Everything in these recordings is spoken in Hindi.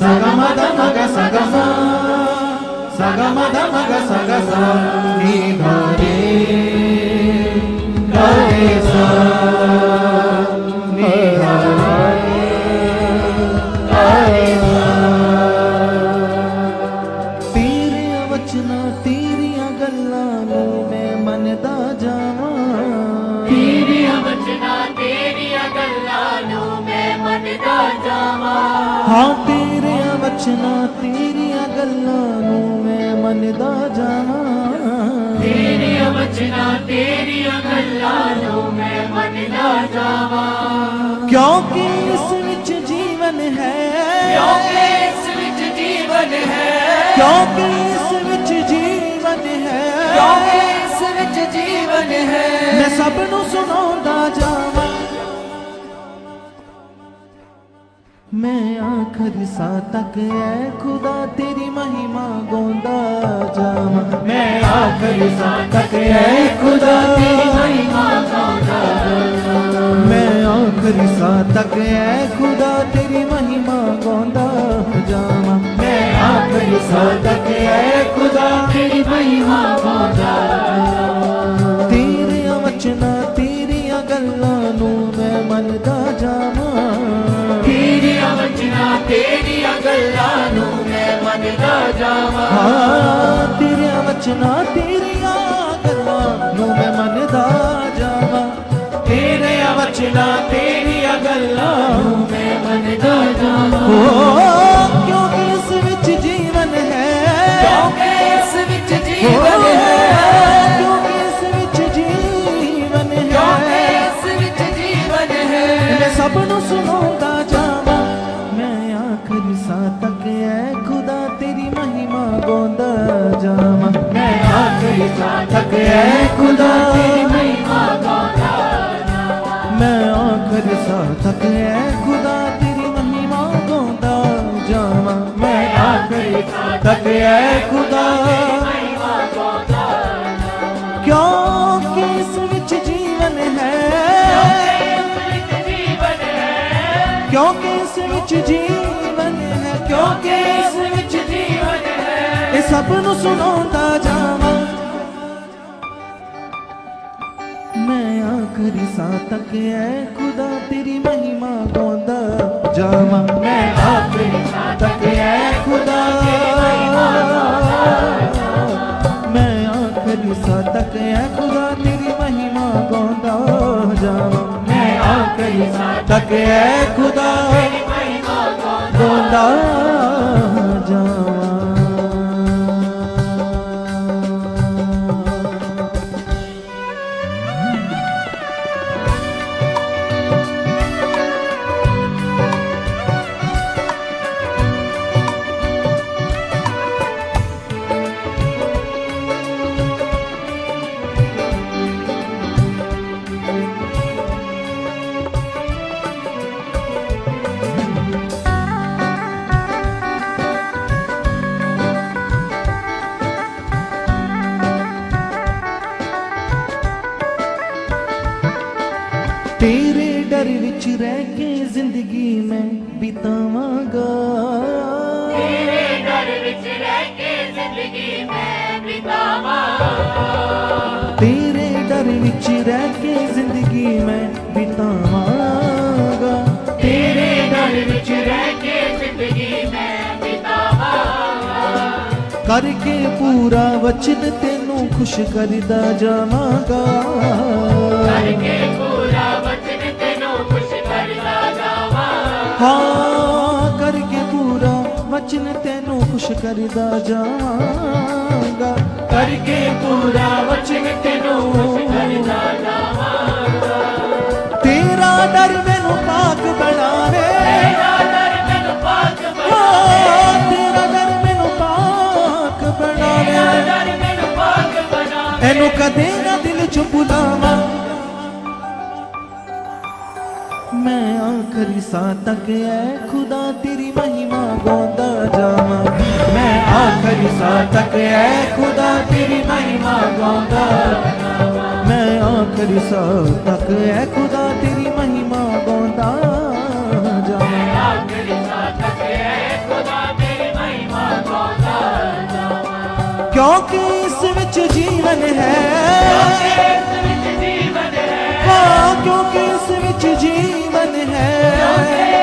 సగమద మగ సగమ సగమద మగ సగస నీ ధరే గరే సా నీ ధరే గరే సా ਤੇਰੇ ਵਚਨਾਂ ਤੇਰੀਆਂ ਗੱਲਾਂ ਨੂੰ ਮੈਂ ਮੰਨਦਾ ਜਾਵਾਂ ਤੇਰੀਆਂ ਵਚਨਾਂ ਤੇਰੀਆਂ ਗੱਲਾਂ ਨੂੰ ਮੈਂ ਮੰਨਦਾ ਜਾਵਾਂ ਹਾਂ ਤੇਰੇ ਵਚਨਾਂ ਤੇਰੀਆਂ ਗੱਲਾਂ ਨੂੰ ਮੈਂ ਮੰਨਦਾ ਜਾਵਾਂ ਤੇਰੀਆਂ ਵਚਨਾਂ ਤੇਰੀਆਂ ਗੱਲਾਂ ਨੂੰ ਮੈਂ ਮੰਨਦਾ ਜਾਵਾਂ ਕਿਉਂਕਿ ਇਸ ਵਿੱਚ ਜੀਵਨ ਹੈ ਕਿਉਂਕਿ ਇਸ ਵਿੱਚ ਜੀਵਨ ਹੈ ਕਿਉਂਕਿ ਇਸ ਵਿੱਚ ਜੀਵਨ ਹੈ ਕਿਉਂਕਿ ਇਸ ਵਿੱਚ ਜੀਵਨ ਹੈ ਮੈਂ ਸਭ ਨੂੰ ਸੁਣਾਉਂਦਾ ਜਾਵਾਂ मैं आखिरी साह तक ऐ खुदा तेरी महिमा गाਉਂਦਾ ਜਾਵਾਂ मैं आखिरी साह तक ऐ खुदा तेरी महिमा गाਉਂਦਾ ਜਾਵਾਂ मैं आखिरी साह तक ऐ खुदा तेरी महिमा गाਉਂਦਾ ਜਾਵਾਂ मैं आखिरी साह तक ऐ खुदा ਤੇਰੀ ਮਹਿਮਾ ਗਾਉਂਦਾ ਜਾਵਾਂ तेरे वचना तेरियां गल्लां ਨੂੰ मैं ਮੰਨਦਾ ਜਾਵਾਂ ਤੇਰੀਆਂ ਵਚਨਾਂ ਤੇਰੀਆਂ ਗੱਲਾਂ ਨੂੰ ਮੈਂ ਮੰਨਦਾ ਜਾਵਾਂ ਹਾਂ ਤੇਰੀਆਂ ਵਚਨਾਂ ਤੇਰੀਆਂ ਗੱਲਾਂ ਨੂੰ ਮੈਂ ਮੰਨਦਾ ਜਾਵਾਂ ਤੇਰੀਆਂ ਵਚਨਾਂ ਤੇਰੀਆਂ ਗੱਲਾਂ ਨੂੰ ਮੈਂ ਮੰਨਦਾ ਜਾਵਾਂ ਓ ਕਿਉਂਕਿ ਇਸ ਵਿੱਚ ਜੀਵਨ ਹੈ ਕਿਉਂਕਿ ਇਸ ਵਿੱਚ ਓ, ਜੀਵਨ ਹੈ ਕਿਉਂਕਿ ਇਸ ਵਿੱਚ ਜੀਵਨ ਕਿਉਂਕਿ ਹੈ ਇਸ ਵਿੱਚ ਜੀਵਨ ਹੈ मैं सब ਨੂੰ ਸੁਣਾਉਂਦਾ ਜਾਵਾਂ मैं आखिरी साह तक ऐ खुदा तेरी महिमा गाਉਂਦਾ ਜਾਵਾਂ मैं आखिरी साह तक ऐ खुदा ਤੇਰੀ ਮਹਿਮਾ ਗਾਉਂਦਾ ਜਾਵਾਂ मैं आखिरी साह तक ऐ खुदा तेरी महिमा गाਉਂਦਾ ਜਾਵਾਂ मैं आखिरी साह तक ऐ खुदा ਮਹਿਮਾ ਗਾਉਂਦਾ ਜਾਵਾਂ क्योंकि इस विच जीवन है क्योंकि इस विच जीवन है क्योंकि इस विच जीवन है ये सब नू सुनाਉਂਦਾ जावां मैं आखिरी साह तक ऐ खुदा तेरी महिमा गाਉਂਦਾ जावां मैं आखिरी साह तक ऐ खुदा मैं आखिरी साह तक ऐ खुदा तेरी महिमा गाਉਂਦਾ जावां मैं आखिरी साह तक ऐ खुदा गाਉਂਦਾ ਜਾਵਾਂ तेरे डर विच रह के जिंदगी मैं बितावांगा ਤੇਰੇ ਡਰ ਵਿੱਚ ਰਹਿ ਕੇ ਜ਼ਿੰਦਗੀ ਮੈਂ ਬਿਤਾਵਾਂਗਾ तेरे डर विच रह के जिंदगी मैं बितावांगा ਤੇਰੇ ਡਰ ਵਿੱਚ ਰਹਿ ਕੇ ਜ਼ਿੰਦਗੀ ਮੈਂ ਬਿਤਾਵਾਂਗਾ करके पूरा वचन तेनू खुश करदा जावांगा ਕਰਕੇ ਪੂਰਾ ਵਚਨ ਤੈਨੂੰ ਖੁਸ਼ ਕਰਦਾ ਜਾਵਾਂ हाँ करके पूरा वचन तेनू खुश करदा जावांगा करके पूरा वचन तेनू ਕਰਦਾ ਜਾਵਾਂਗਾ तेरा डर मैनू पाक बनावे ਤੇਰਾ ਡਰ ਮੈਨੂੰ ਪਾਕ हाँ, तेरा डर मैनू पाक बनावे ਡਰ ਮੈਨੂੰ ਪਾਕ ਬਣਾਵੇ एनू कदे ना दिल च भुलावां मैं आखिरी साह तक ऐ खुदा तेरी महिमा गाਉਂਦਾ जावां मैं आखिरी साह तक ऐ खुदा तेरी महिमा गाਉਂਦਾ मैं आखिरी साह तक ऐ खुदा तेरी महिमा गाਉਂਦਾ जावां ਆਖਰੀ ਸਾਹ क्योंकि इस विच जीवन है, इस विच जीवन है, हाँ क्योंकि इस विच जीवन है,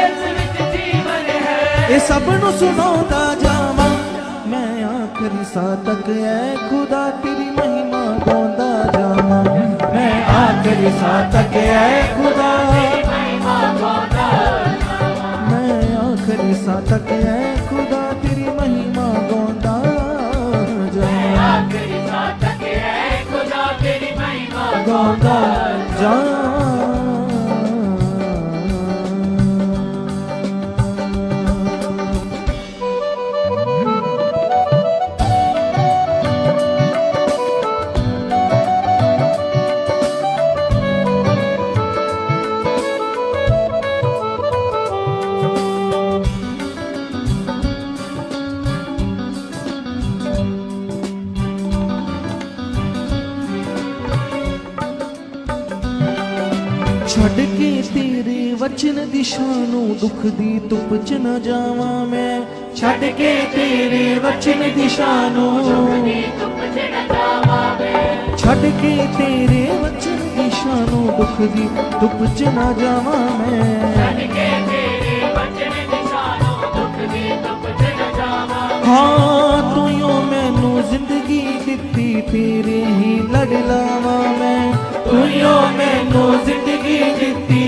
इस विच जीवन है। ये सब नू सुनाउंदा जावा मैं आखिरी साह तक ऐ खुदा तेरी महिमा गाउंदा जावा, मैं आखिरी साह तक ऐ खुदा, महिमा गाउंदा जावां, मैं आखिरी साह तक ऐ खुदा तेरी महिमा गाउंदा जावां, आखिरी साह तक ऐ खुदा तेरी महिमा गाउंदा जावां। छड़ के तेरे वचन दिशानू दुख दी धुप च न जावां मैं, छड़ के तेरे वचन दिशानू, तुम जन जावां मैं, छड़ के तेरे वचन दिशानू दुख दी धुप च न जावां मैं, छड़ के तेरे वचन निशानों दुख दी तुम जन जावां, हाँ तू यो मैनू जिंदगी दित्ती तेरे ही लड़ लावां मैं, तू यो मैनू जिंदगी दित्ती,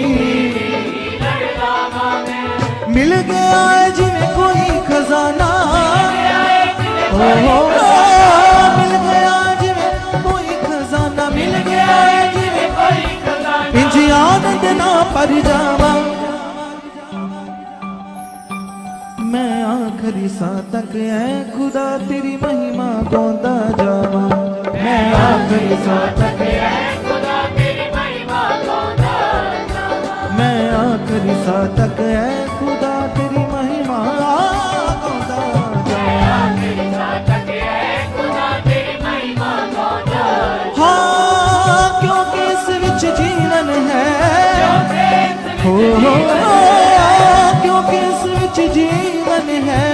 लड़ लावां मैं, मिल गया है जिवें कोई खजाना, ओ मिल गया जिवें कोई खजाना, मिल गया है जिवें कोई खजाना, इंज आनंद ना पर जावा, मैं आखिरी साह तक ऐ खुदा तेरी महिमा गाउंदा जावा, मैं आखिरी साह तक ऐ, खुदा तेरी महिमा गाउंदा जावां, मैं आखिरी साह तक ऐ खुदा तेरी महिमा गाउंदा जावा। आखिरी साह तक ऐ खुदा तेरी महिमा गाउंदा जावां, हाँ क्योंकि इस विच जीवन है, हो क्योंकि इस विच जीवन है,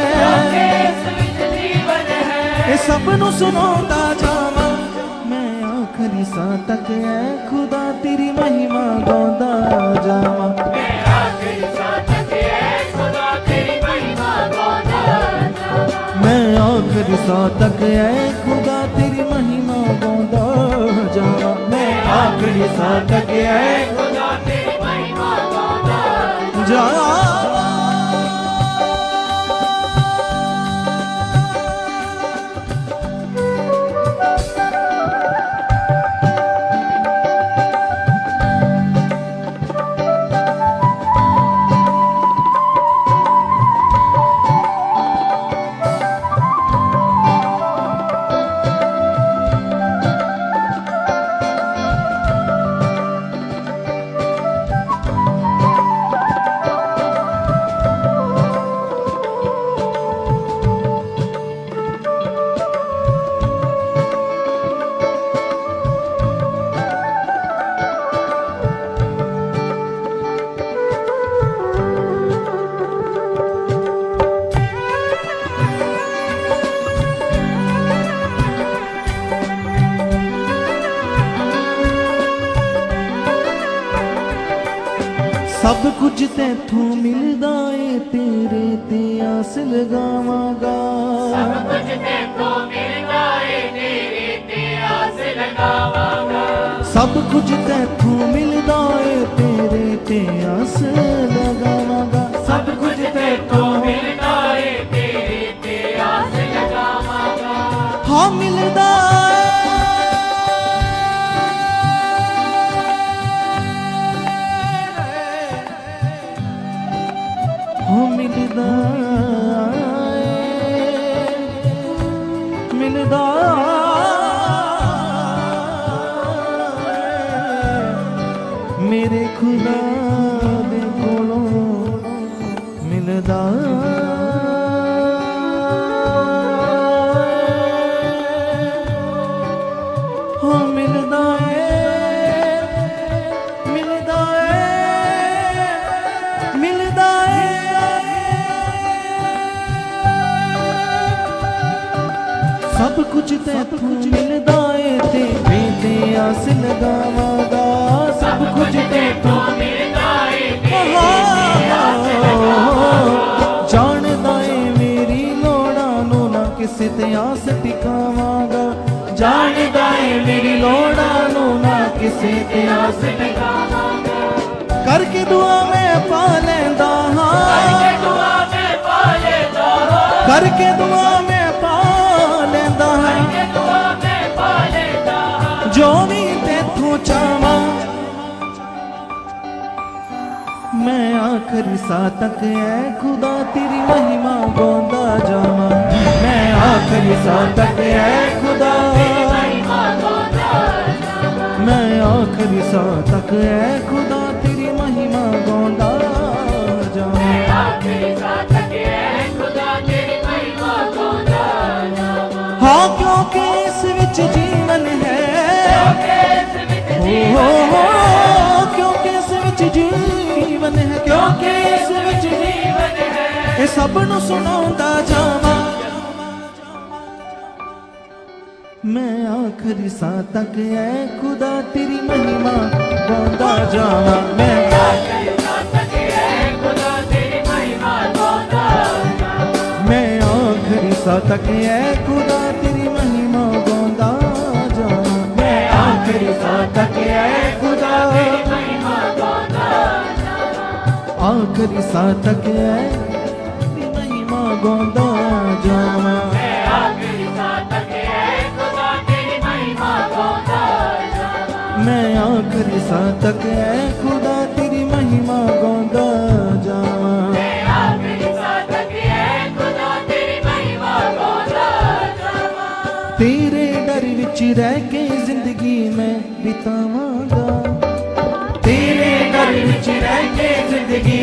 इस विच जीवन है, ये सब नू सुनाउंदा जावां मैं आखिरी साह तक ऐ खुदा तेरी महिमा गाउंदा जावां, आखिरी साह तक ऐ खुदा तेरी महिमा गाउंदा जावां, मैं आखिरी साह तक ऐ खुदा तेरी महिमा गाउंदा जावां, मैं आखिरी साह तक ऐ खुदा तेरी महिमा गाउंदा जावां। सब कुछ तैथों मिलदा ए तेरे ते आस लगावांगा, सब कुछ तेको मिलदा है तेरे ते आस लगावांगा, सब कुछ तैथों मिलदा ए तेरे ते आस लगावांगा, सब कुछ तेको मिलदा है तेरे ते आस लगावांगा, हाँ मिलदा हाँ मिलदा मिलदा मेरे खुदा दे कोलों मिलदा हाँ मिलदा मिलदा मिलदा सब कुछ तैथों मिलदा है ते ते आस लगावांगा सब कुछ तैथों मिलदा है जानदा है मेरी लोड़ां नूं ना किसे ते आस टिकावांगा जानदा है मेरी लोड़ां नूं ना किसे ते आस टिकावांगा करके दुआ मैं पा लैंदा हां करके दुआ मैं पा लेदा करके दुआ मैं पा लैंदा हां करके दुआ मैं पा लेदा जो भी तेथों चावां मैं आखिरी सा तक है खुदा तेरी महिमा गांदा जावां मैं आखिरी सा तक है खुदा महिमा गांदा मैं आखिरी सा तक है खुदा तेरी महिमा गांदा जावां आखिरी सा तक है खुदा तेरी महिमा गांदा हाँ क्योंकि इस विच जीवन है क्योंकि इस विच जीवन है क्योंकि इस विच जीवन है ये सब नूं सुनाउंदा जावां मैं आखिरी सा तक है खुदा तेरी महिमा गांदा जावां मैं आखिरी सा तक है खुदा तेरी महिमा गांदा मैं आखिरी सा तक है खुदा तेरी महिमा गांदा जावां मैं आखिरी सा तक है खुदा महिमा गांदा आखिरी सा तक है तेरी महिमा गांदा जावां आखिरी सा तक है खुदा तेरी महिमा गांदा मैं आखिरी सा तक है खुदा तेरी महिमा गांदा जावां आखिरी सा तक है खुदा तेरी महिमा गांदा तेरे डर विच रह के जिंदगी मैं बितावांगा तेरे डर विच रह के जिंदगी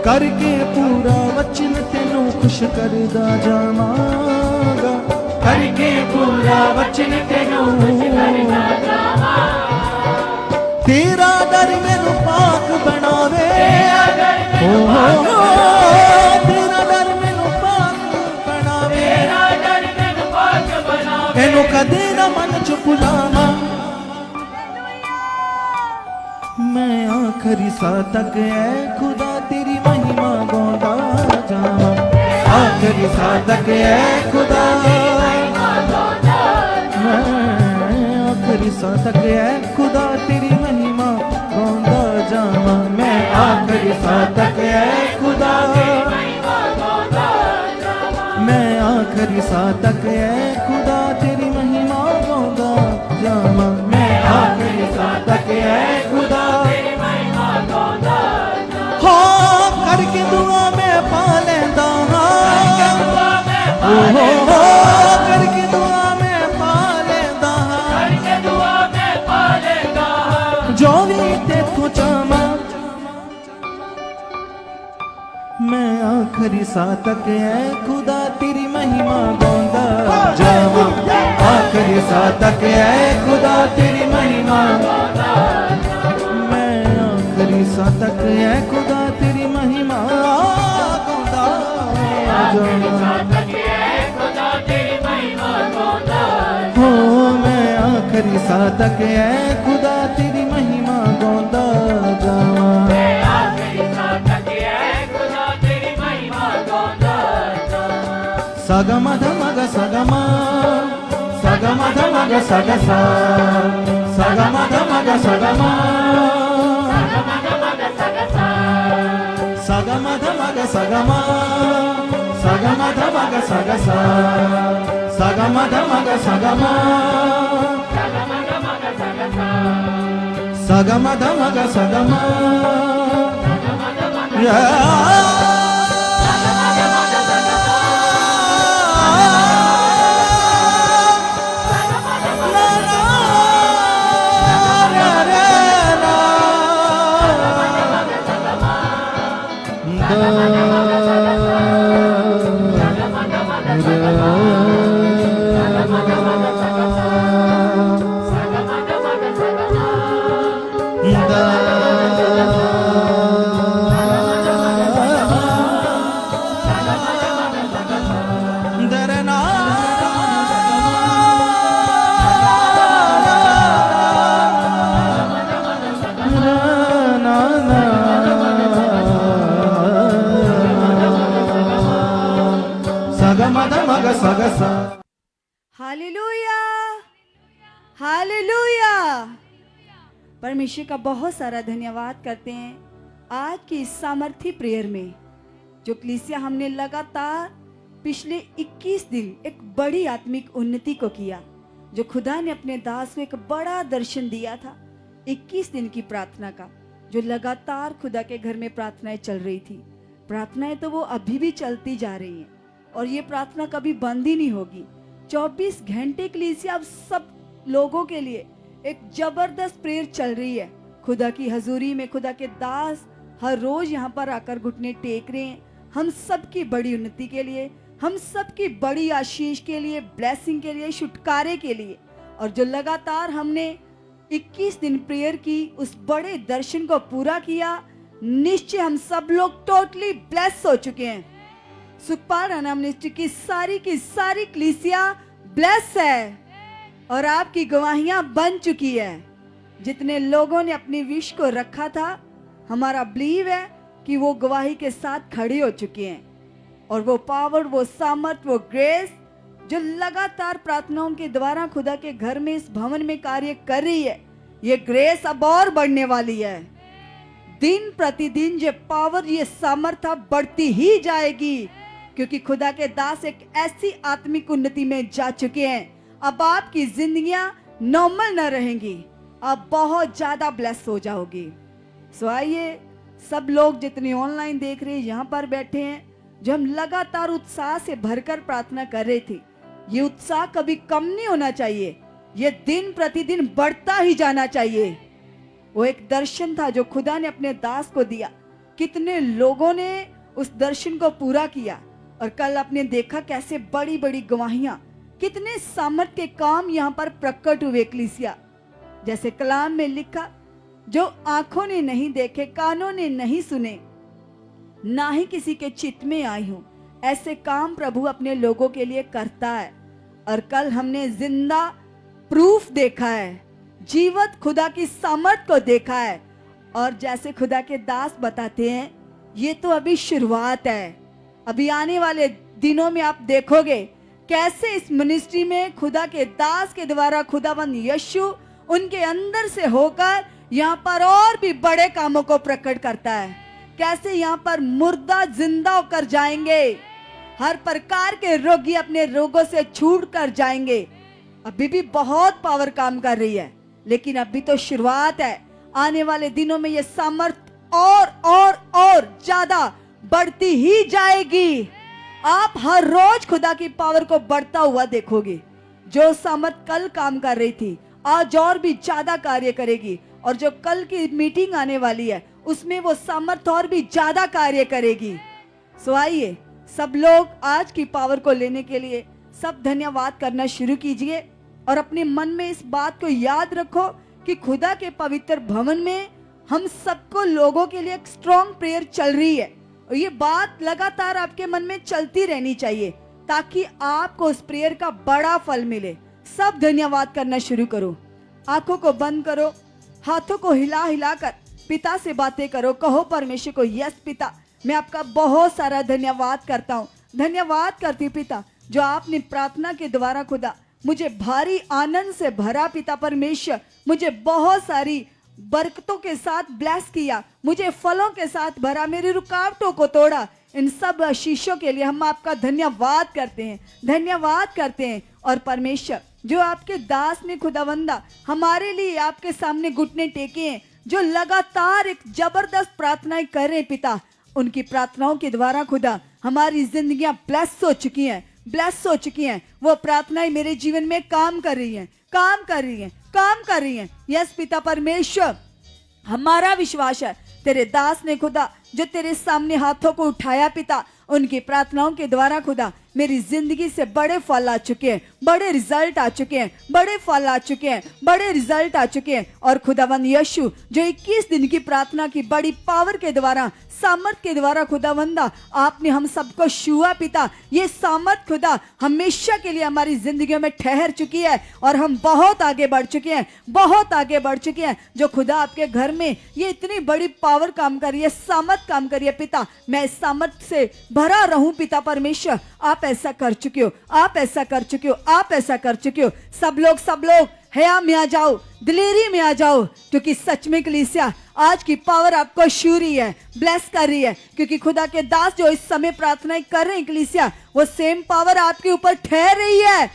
करके पूरा वचन तेनू खुश करदा जावांगा करके पूरा वचन तेनू तेरा डर मैनू पाक बनावे तेरा डर मैनू पाक बनावे एनू कदे ना मन च भुलावां मैं आखिरी सा तक है खुदा तेरी महिमा गांदा जावां आखिरी सा तक है खुदा मैं आखिरी सा तक है खुदा तेरी महिमा गांदा जावां मैं आखिरी सा तक है खुदा मैं आखिरी सा तक है खुदा तेरी महिमा गांदा जावां मैं आखिरी सा तक है खुदा हाँ करके दुआ मैं पा लैंदा हाँ करके दुआ मैं पा लैंदा हाँ जो भी तेथों चावां मैं आखिरी सा तक है खुदा तेरी महिमा गांदा जावां आखिरी सा तक है खुदा तेरी महिमा मैं आखिरी सा तक है खुदा तेरी महिमा गांदा जावां हो मैं आखिरी सा तक है खुदा तेरी महिमा गांदा जावां सगम धमग सगम सगम धमग सगस सगम धमग सगम सगम धमग सगम सगम धमग सगस सगम धमग सगम सगम धमग सगम परमेश्वर का बहुत सारा धन्यवाद करते हैं आज की इस सामर्थी प्रेयर में जो कलीसिया हमने लगातार पिछले 21 दिन एक बड़ी आत्मिक उन्नति को किया, जो खुदा ने अपने दास को एक बड़ा दर्शन दिया था 21 दिन की प्रार्थना का, जो लगातार खुदा के घर में प्रार्थनाएं चल रही थी। प्रार्थनाएं तो वो अभी भी चलती जा रही हैं और ये प्रार्थना कभी बंद ही नहीं होगी। 24 घंटे कलीसिया अब सब लोगों के लिए एक जबरदस्त प्रेयर चल रही है। खुदा की हजूरी में खुदा के दास हर रोज यहाँ पर आकर घुटने टेक रहे हैं, हम सबकी बड़ी उन्नति के लिए, हम सबकी बड़ी आशीष के लिए, ब्लेसिंग के लिए, छुटकारे के लिए। और जो लगातार हमने 21 दिन प्रेयर की उस बड़े दर्शन को पूरा किया, निश्चय हम सब लोग टोटली ब्लेस हो चुके हैं। सुखपाल राणा मिनिस्ट्री की सारी कलीसिया ब्लेस है और आपकी गवाहियां बन चुकी है। जितने लोगों ने अपनी विश को रखा था, हमारा बिलीव है कि वो गवाही के साथ खड़े हो चुके हैं और वो पावर, वो सामर्थ, वो ग्रेस जो लगातार प्रार्थनाओं के द्वारा खुदा के घर में इस भवन में कार्य कर रही है, ये ग्रेस अब और बढ़ने वाली है। दिन प्रतिदिन ये पावर, ये सामर्थ बढ़ती ही जाएगी क्योंकि खुदा के दास एक ऐसी आत्मिक उन्नति में जा चुके हैं। अब आपकी जिंदगियां नॉर्मल न रहेंगी, आप बहुत ज्यादा ब्लेस हो जाओगी। सो आइए सब लोग जितने ऑनलाइन देख रहे हैं, यहाँ पर बैठे हैं, जो हम लगातार उत्साह से भरकर प्रार्थना कर रहे थे, ये उत्साह कभी कम नहीं होना चाहिए, ये दिन प्रतिदिन बढ़ता ही जाना चाहिए। वो एक दर्शन था जो खुदा ने अपने दास को दिया, कितने लोगों ने उस दर्शन को पूरा किया और कल आपने देखा कैसे बड़ी बड़ी गवाहियां, कितने सामर्थ के काम यहाँ पर प्रकट हुए कलीसिया। जैसे कलाम में लिखा, जो आंखों ने नहीं देखे, कानों ने नहीं सुने, ना ही किसी के चित्त में आई हूं, ऐसे काम प्रभु अपने लोगों के लिए करता है। और कल हमने जिंदा प्रूफ देखा है, जीवत खुदा की सामर्थ को देखा है। और जैसे खुदा के दास बताते हैं, ये तो अभी शुरुआत है, अभी आने वाले दिनों में आप देखोगे कैसे इस मिनिस्ट्री में खुदा के दास के द्वारा खुदावंद यीशु उनके अंदर से होकर यहाँ पर और भी बड़े कामों को प्रकट करता है। कैसे यहाँ पर मुर्दा जिंदा होकर जाएंगे, हर प्रकार के रोगी अपने रोगों से छूट कर जाएंगे। अभी भी बहुत पावर काम कर रही है, लेकिन अभी तो शुरुआत है। आने वाले दिनों में ये सामर्थ और ज्यादा बढ़ती ही जाएगी। आप हर रोज खुदा की पावर को बढ़ता हुआ देखोगे। जो सामर्थ कल काम कर रही थी, आज और भी ज्यादा कार्य करेगी। और जो कल की मीटिंग आने वाली है, उसमें वो सामर्थ और भी ज्यादा कार्य करेगी। सो आइए सब लोग आज की पावर को लेने के लिए सब धन्यवाद करना शुरू कीजिए और अपने मन में इस बात को याद रखो कि खुदा के पवित्र भवन में हम सबको लोगों के लिए एक स्ट्रॉन्ग प्रेयर चल रही है और ये बात लगातार आपके मन में चलती रहनी चाहिए ताकि आपको उस प्रेयर का बड़ा फल मिले। सब धन्यवाद करना शुरू करो, आंखों को बंद करो, हाथों को हिला हिला कर पिता से बातें करो। कहो परमेश्वर को, यस पिता, मैं आपका बहुत सारा धन्यवाद करता हूँ। धन्यवाद करती पिता, जो आपने प्रार्थना के द्वारा खुदा मुझे भारी आनंद से भरा। पिता परमेश्वर, मुझे बहुत सारी बरकतों के साथ ब्लेस किया, मुझे फलों के साथ भरा, मेरी रुकावटों को तोड़ा। इन सब आशीषों के लिए हम आपका धन्यवाद करते हैं, धन्यवाद करते हैं। और परमेश्वर, जो आपके दास ने खुदावंदा हमारे लिए आपके सामने घुटने टेके हैं, जो लगातार एक जबरदस्त प्रार्थनाएं कर रहे हैं पिता, उनकी प्रार्थनाओं के द्वारा खुदा हमारी जिंदगियां ब्लेस हो चुकी हैं, ब्लेस हो चुकी हैं। वो प्रार्थनाएं मेरे जीवन में काम कर रही हैं, काम कर रही हैं, काम कर रही हैं। यस पिता परमेश्वर, हमारा विश्वास है तेरे दास ने खुदा जो तेरे सामने हाथों को उठाया पिता, उनकी प्रार्थनाओं के द्वारा खुदा मेरी जिंदगी से बड़े फल आ चुके हैं, बड़े रिजल्ट आ चुके हैं, बड़े फल आ चुके हैं, बड़े रिजल्ट आ चुके हैं। और खुदावंद यीशु, जो 21 दिन की प्रार्थना की बड़ी पावर के द्वारा, सामर्थ के द्वारा खुदावंदा आपने हम सबको छुआ पिता, ये सामर्थ खुदा हमेशा के लिए हमारी जिंदगियों में ठहर चुकी है और हम बहुत आगे बढ़ चुके हैं, बहुत आगे बढ़ चुके हैं। जो खुदा आपके घर में ये इतनी बड़ी पावर काम कर रही है, सामर्थ काम कर रही है पिता, मैं इस सामर्थ से भरा रहूं पिता परमेश्वर। आप ऐसा कर चुके हो, आप ऐसा कर चुके हो, आप ऐसा कर चुके हो। सब लोग हया में आ जाओ, दिलेरी में आ जाओ, क्योंकि सच में कलीसिया आज की पावर आपको छू रही है, ब्लेस कर रही है, क्योंकि खुदा के दास जो इस समय प्रार्थनाएं कर रहे हैं कलीसिया, वो सेम पावर आपके ऊपर ठहर रही है।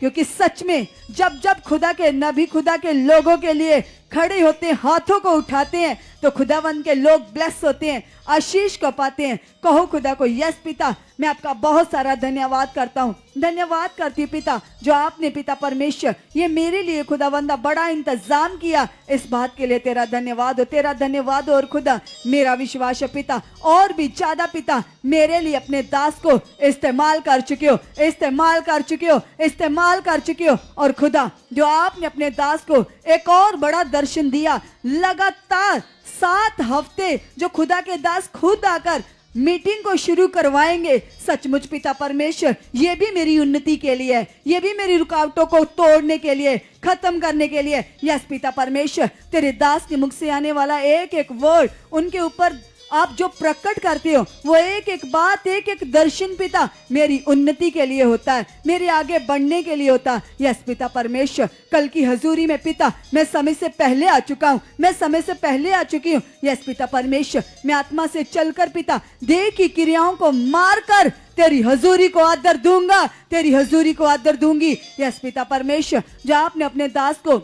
क्योंकि सच में जब जब खुदा के नबी खुदा के लोगों के लिए खड़े होते हैं, हाथों को उठाते हैं, तो खुदावंद के लोग ब्लेस होते हैं, आशीष को पाते हैं। कहो खुदा को, यस पिता, मैं आपका बहुत सारा धन्यवाद करता हूँ, धन्यवाद करती हूँ पिता, जो आपने पिता परमेश्वर ये मेरे लिए खुदावंदा बड़ा इंतजाम किया, इस बात के लिए तेरा धन्यवाद हो, तेरा धन्यवाद हो। और खुदा मेरा विश्वास है पिता, और भी ज्यादा पिता मेरे लिए अपने दास को इस्तेमाल कर चुके हो, इस्तेमाल कर चुके हो, इस्तेमाल कर चुके हो। और खुदा जो आपने अपने दास को एक और बड़ा दर्शन दिया, लगातार 7 हफ्ते जो खुदा के दास खुद आकर मीटिंग को शुरू करवाएंगे, सचमुच पिता परमेश्वर ये भी मेरी उन्नति के लिए है, ये भी मेरी रुकावटों को तोड़ने के लिए, खत्म करने के लिए। यस पिता परमेश्वर, तेरे दास के मुख से आने वाला एक एक वर्ड, उनके ऊपर आप जो प्रकट करते हो, वो एक एक बात, एक एक दर्शन पिता मेरी उन्नति के लिए होता है, मेरे आगे बढ़ने के लिए होता है। यस पिता परमेश्वर, कल की हजूरी में पिता मैं समय से पहले आ चुका हूँ, मैं समय से पहले आ चुकी हूँ। यस पिता परमेश्वर, मैं आत्मा से चलकर पिता देह की क्रियाओं को मारकर तेरी हजूरी को आदर दूंगा, तेरी हजूरी को आदर दूंगी। यस पिता परमेश्वर, जो आपने अपने दास को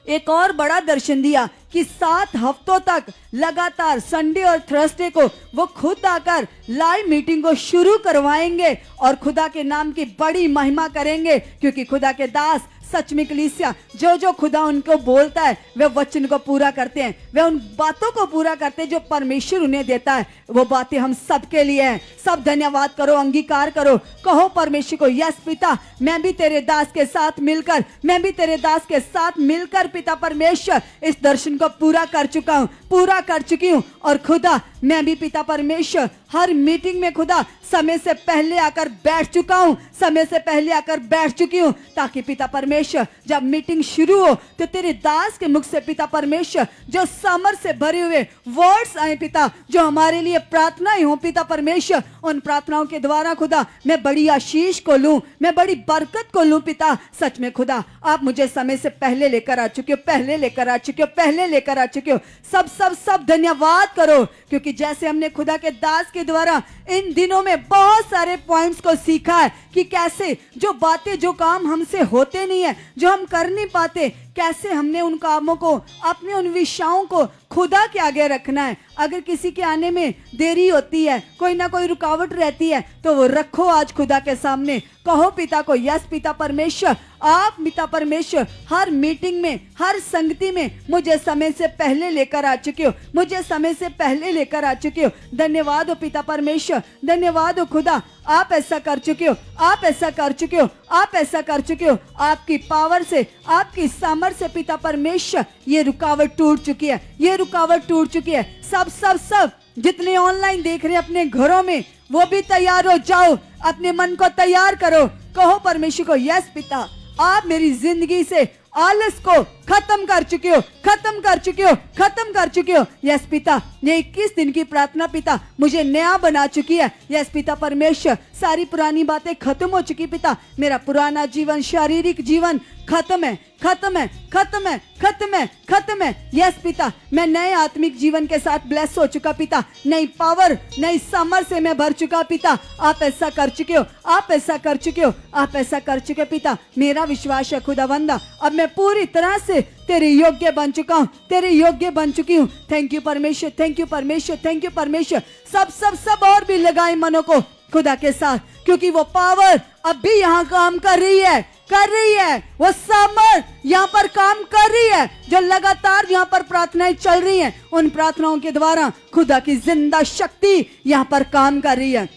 एक और बड़ा दर्शन दिया कि 7 हफ्तों तक लगातार संडे और थर्सडे को वो खुद आकर लाइव मीटिंग को शुरू करवाएंगे और खुदा के नाम की बड़ी महिमा करेंगे। क्योंकि खुदा के दास सच में कलीसिया जो जो खुदा उनको बोलता है वे वचन को पूरा करते हैं, वे उन बातों को पूरा करते हैं जो परमेश्वर उन्हें देता है। वो बातें हम सबके लिए हैं। सब धन्यवाद करो, अंगीकार करो, कहो परमेश्वर को, यस पिता मैं भी तेरे दास के साथ मिलकर, मैं भी तेरे दास के साथ मिलकर पिता परमेश्वर इस दर्शन को पूरा कर चुका हूँ, पूरा कर चुकी हूँ। और खुदा मैं भी पिता परमेश्वर हर मीटिंग में खुदा समय से पहले आकर बैठ चुका हूँ, समय से पहले आकर बैठ चुकी हूँ, ताकि पिता परमेश्वर जब मीटिंग शुरू हो तो तेरे दास के मुख से पिता परमेश्वर जो सामर्थ से भरे हुए वर्ड्स आए पिता, जो हमारे लिए प्रार्थनाएं हो पिता परमेश्वर, उन प्रार्थनाओं के द्वारा खुदा मैं बड़ी आशीष को लूं, मैं बड़ी बरकत को लूं पिता। सच में खुदा आप मुझे समय से पहले लेकर आ चुके हो, पहले लेकर आ चुके हो, पहले लेकर आ चुके हो। सब सब सब धन्यवाद करो, क्योंकि जैसे हमने खुदा के दास के द्वारा इन दिनों में बहुत सारे पॉइंट्स को सीखा है कि कैसे जो बातें, जो काम हमसे होते नहीं है, जो हम कर नहीं पाते, कैसे हमने उन कामों को, अपने उन विषयों को खुदा के आगे रखना है। अगर किसी के आने में देरी होती है, कोई ना कोई रुकावट रहती है, तो वो रखो आज खुदा के सामने, कहो पिता को, यस पिता परमेश्वर आप पिता परमेश्वर हर मीटिंग में, हर संगति में मुझे समय से पहले लेकर आ चुके हो, मुझे समय से पहले लेकर आ चुके हो। धन्यवाद हो पिता परमेश्वर, धन्यवाद हो खुदा, आप ऐसा कर चुके हो, आप ऐसा कर चुके हो, आप ऐसा कर चुके हो। आपकी पावर से, आपकी सामर्थ से पिता परमेश्वर ये रुकावट टूट चुकी है, ये रुकावट टूट चुकी है। सब सब सब जितने ऑनलाइन देख रहे हैं अपने घरों में, वो भी तैयार हो जाओ, अपने मन को तैयार करो, कहो परमेश्वर को, यस पिता आप मेरी जिंदगी से आलस को खत्म कर चुके हो, खत्म कर चुके हो, खत्म कर चुके हो। यस पिता ये 21 दिन की प्रार्थना पिता मुझे नया बना चुकी है। यस पिता परमेश्वर सारी पुरानी बातें खत्म हो चुकी पिता, मेरा पुराना जीवन, शारीरिक जीवन खत्म है, खत्म है, खत्म है, खत्म है, खत्म है। यस पिता मैं नए आत्मिक जीवन के साथ ब्लेस हो चुका पिता, नई पावर, नई सामर्थ से मैं भर चुका पिता। आप ऐसा कर चुके हो, आप ऐसा कर चुके हो, आप ऐसा कर चुके हो पिता। मेरा विश्वास है खुदावंदा, अब मैं पूरी तरह से तेरे योग्य बन चुका हूँ, तेरे योग्य बन चुकी हूँ। थैंक यू परमेश्वर, थैंक यू परमेश्वर, थैंक यू परमेश्वर। सब सब सब और भी लगाए मनों को खुदा के साथ, क्योंकि वो पावर अब भी यहाँ काम कर रही है, कर रही है, वो सामर्थ यहाँ पर काम कर रही है। जो लगातार यहाँ पर प्रार्थनाएं चल रही हैं, उन प्रार्थनाओं के द्वारा खुदा की जिंदा शक्ति यहाँ पर काम कर रही है।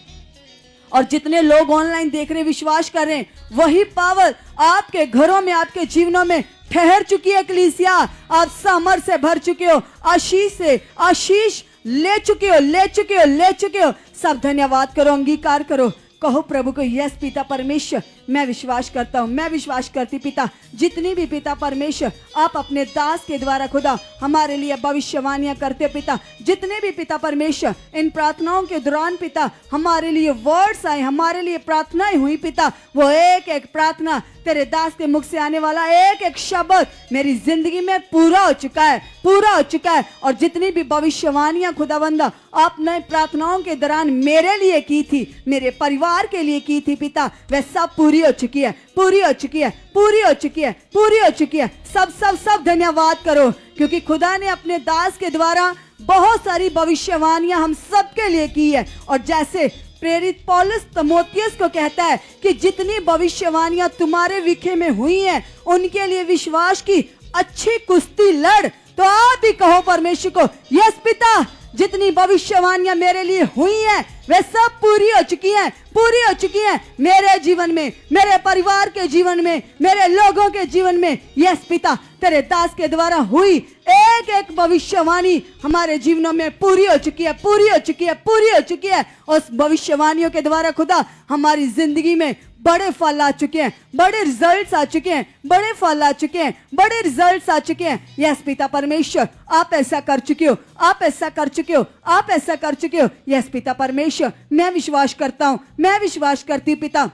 और जितने लोग ऑनलाइन देख रहे, विश्वास कर रहे हैं, वही पावर आपके घरों में, आपके जीवनों में ठहर चुकी है। कलीसिया आप सामर्थ से भर चुके हो, आशीष से आशीष ले चुके हो, ले चुके हो, ले चुके हो। सब धन्यवाद करो, अंगीकार करो, कहो प्रभु को, यस पिता परमेश्वर, मैं विश्वास करता हूँ, मैं विश्वास करती पिता, जितनी भी पिता परमेश्वर आप अपने दास के द्वारा खुदा हमारे लिए भविष्यवाणियां करते पिता, जितने भी पिता परमेश्वर इन प्रार्थनाओं के दौरान पिता हमारे लिए वर्ड्स आए, हमारे लिए प्रार्थनाएं हुई पिता, वो एक एक प्रार्थना तेरे दास के मुख से आने वाला एक एक शब्द मेरी जिंदगी में पूरा हो चुका है, पूरा हो चुका है। और जितनी भी भविष्यवाणियां खुदावंदा आपने प्रार्थनाओं के दौरान मेरे लिए की थी, मेरे परिवार के लिए की थी पिता, वह सब पूरी हो चुकी है, पूरी हो चुकी है, पूरी हो चुकी है, पूरी हो चुकी है। सब सब सब धन्यवाद करो, क्योंकि खुदा ने अपने दास के द्वारा बहुत सारी भविष्यवाणियां हम सबके लिए की है। और जैसे प्रेरित पौलुस तीमुथियुस को कहता है कि जितनी भविष्यवाणियां तुम्हारे विखे में हुई हैं, उनके लिए विश्वास की अच्छी कुश्ती लड़। तो आप भी कहो परमेश्वर को, यस पिता, जितनी भविष्यवाणियां मेरे लिए हुई हैं वे सब पूरी हो चुकी हैं, पूरी हो चुकी हैं मेरे जीवन में, मेरे परिवार के जीवन में, मेरे लोगों के जीवन में। यस पिता, तेरे दास के द्वारा हुई एक एक भविष्यवाणी हमारे जीवनों में पूरी हो चुकी है, पूरी हो चुकी है, पूरी हो चुकी है। उस भविष्यवाणियों के द्वारा खुदा हमारी जिंदगी में बड़े फल आ चुके हैं, बड़े रिजल्ट्स आ चुके हैं, बड़े फल आ चुके हैं, बड़े रिजल्ट्स आ चुके हैं। यस पिता परमेश्वर, आप ऐसा कर चुके हो, आप ऐसा कर चुके हो, आप ऐसा कर चुके हो। यस पिता परमेश्वर, मैं विश्वास करता हूं, मैं विश्वास करती हूं पिता,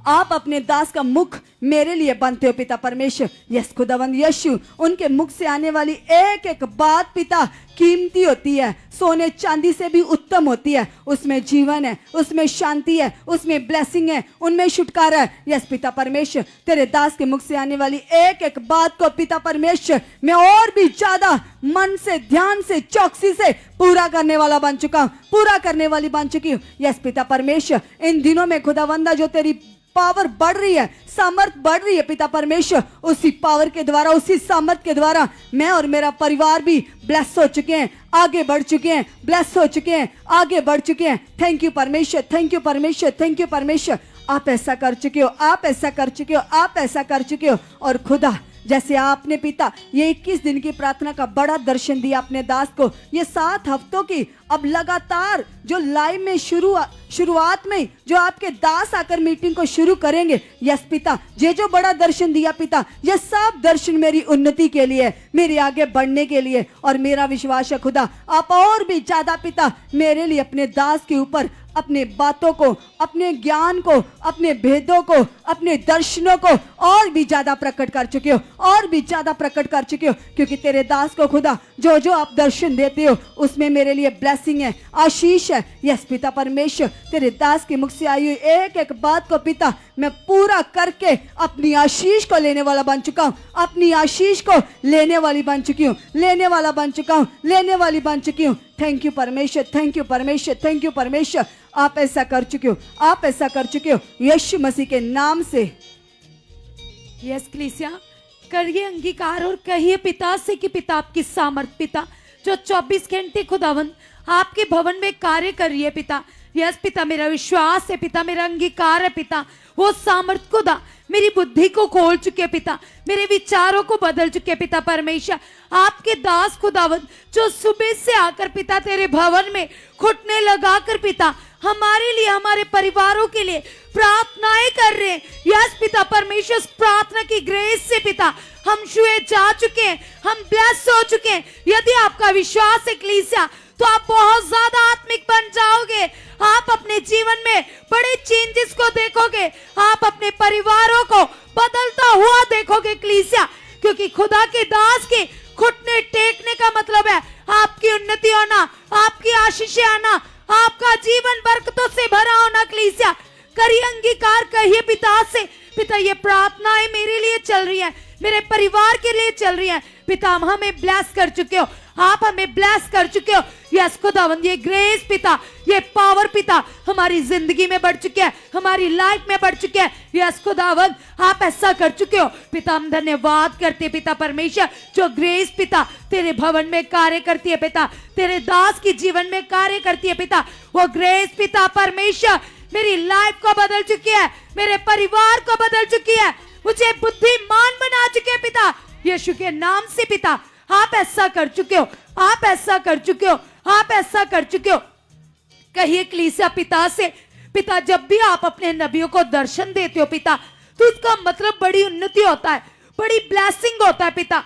आप अपने दास का मुख मेरे लिए बनते हो पिता परमेश्वर। यस खुदावंद यीशु, उनके मुख से आने वाली एक एक बात पिता कीमती होती है, सोने चांदी से भी उत्तम होती है। उसमें जीवन है, उसमें शांति है, उसमें ब्लेसिंग है, उनमें छुटकारा है। यस पिता परमेश्वर, तेरे दास के मुख से आने वाली एक एक बात को पिता परमेश्वर मैं और भी ज्यादा मन से, ध्यान से, चौकसी से पूरा करने वाला बन चुका हूं, पूरा करने वाली बन चुकी हूँ। यस पिता परमेश्वर, इन दिनों में खुदावंदा जो तेरी पावर बढ़ रही है, सामर्थ बढ़ रही है पिता परमेश्वर, उसी पावर के द्वारा, उसी सामर्थ के द्वारा मैं और मेरा परिवार भी ब्लेस हो चुके हैं, आगे बढ़ चुके हैं, ब्लेस हो चुके हैं, आगे बढ़ चुके हैं। थैंक यू परमेश्वर, थैंक यू परमेश्वर, थैंक यू परमेश्वर। आप ऐसा कर चुके हो, आप ऐसा कर चुके हो, आप ऐसा कर चुके हो। और खुदा, जैसे आपने पिता ये 21 दिन की प्रार्थना का बड़ा दर्शन दिया अपने दास को, ये 7 हफ्तों की अब लगातार जो लाइव में शुरुआत में जो आपके दास आकर मीटिंग को शुरू करेंगे, यस पिता, ये जो बड़ा दर्शन दिया पिता, ये सब दर्शन मेरी उन्नति के लिए, मेरे आगे बढ़ने के लिए। और मेरा विश्वास है खुदा, आप और भी ज्यादा पिता मेरे लिए अपने दास के ऊपर अपने बातों को, अपने ज्ञान को, अपने भेदों को, अपने दर्शनों को और भी ज्यादा प्रकट कर चुके हो, और भी ज्यादा प्रकट कर चुके हो। क्योंकि तेरे दास को खुदा जो जो आप दर्शन देते हो उसमें मेरे लिए ब्लेसिंग है, आशीष है। यस पिता परमेश्वर, तेरे दास के मुख से आई हुई एक एक बात को पिता मैं पूरा करके अपनी आशीष को लेने वाला बन चुका हूँ, अपनी आशीष को लेने वाली बन चुकी हूँ, लेने वाला बन चुका हूँ, लेने वाली बन चुकी हूँ। थैंक यू परमेश्वर, थैंक यू परमेश्वर, थैंक यू परमेश्वर। आप ऐसा कर चुके हो, आप ऐसा कर चुके हो यीशु मसीह के नाम से। यस कलीसिया, करिए अंगीकार और कहिए पिता से कि पिता आपकी सामर्थ पिता जो 24 घंटे खुदावंद आपके भवन में कार्य कर रही है पिता। यस पिता, मेरा विश्वास है पिता, मेरा अंगीकार है पिता, वो सामर्थ खुदा मेरी बुद्धि को खोल चुके पिता, मेरे विचारों को बदल चुके पिता परमेश्वर। आपके दास खुदावंद जो सुबह से आकर पिता तेरे भवन में घुटने लगाकर पिता हमारे लिए, हमारे परिवारों के लिए प्रार्थनाएं कर रहे हैं। यस पिता परमेश्वर, प्रार्थना की ग्रेस से पिता हम छुए जा चुके हैं, हम ब्लेस हो चुके हैं। यदि आपका विश्वास है कलीसिया, तो आप बहुत ज्यादा आत्मिक बन जाओगे। आप अपने जीवन में बड़े चेंजेस को देखोगे, आप अपने परिवारों को बदलता हुआ देखोगे कलीसिया। क्योंकि खुदा के दास के घुटने टेकने का मतलब है आपकी उन्नति होना, आपकी आशीषें आना, आपका जीवन बरकतों से भरा होना कलीसिया। करिए अंगीकार, कहिए पिता से, पिता ये प्रार्थनाएं मेरे लिए चल रही हैं, मेरे परिवार के लिए चल रही हैं पिता, हम हमें ब्लेस कर चुके हो, आप हमें ब्लेस कर चुके हो। यस खुदावंद, ये ग्रेस पिता, ये पावर पिता हमारी जिंदगी में बढ़ चुके हैं, हमारी लाइफ में बढ़ चुके हैं। यस खुदावंद, आप ऐसा कर चुके हो पिता, हम धन्यवाद करते हैं पिता परमेश्वर, जो ग्रेस पिता तेरे भवन में कार्य करती है पिता, तेरे दास के जीवन में कार्य करती है पिता। वो ग्रेस पिता परमेश्वर मेरी लाइफ को बदल चुकी है, मेरे परिवार को बदल चुकी है, मुझे बुद्धिमान बना चुके हैं पिता, यीशु के नाम से पिता। आप ऐसा कर चुके हो, आप ऐसा कर चुके हो, आप ऐसा कर चुके हो। कहिए कलीसिया पिता से, पिता जब भी आप अपने नबियों को दर्शन देते हो पिता, तो उसका मतलब बड़ी उन्नति होता है, बड़ी ब्लेसिंग होता है पिता।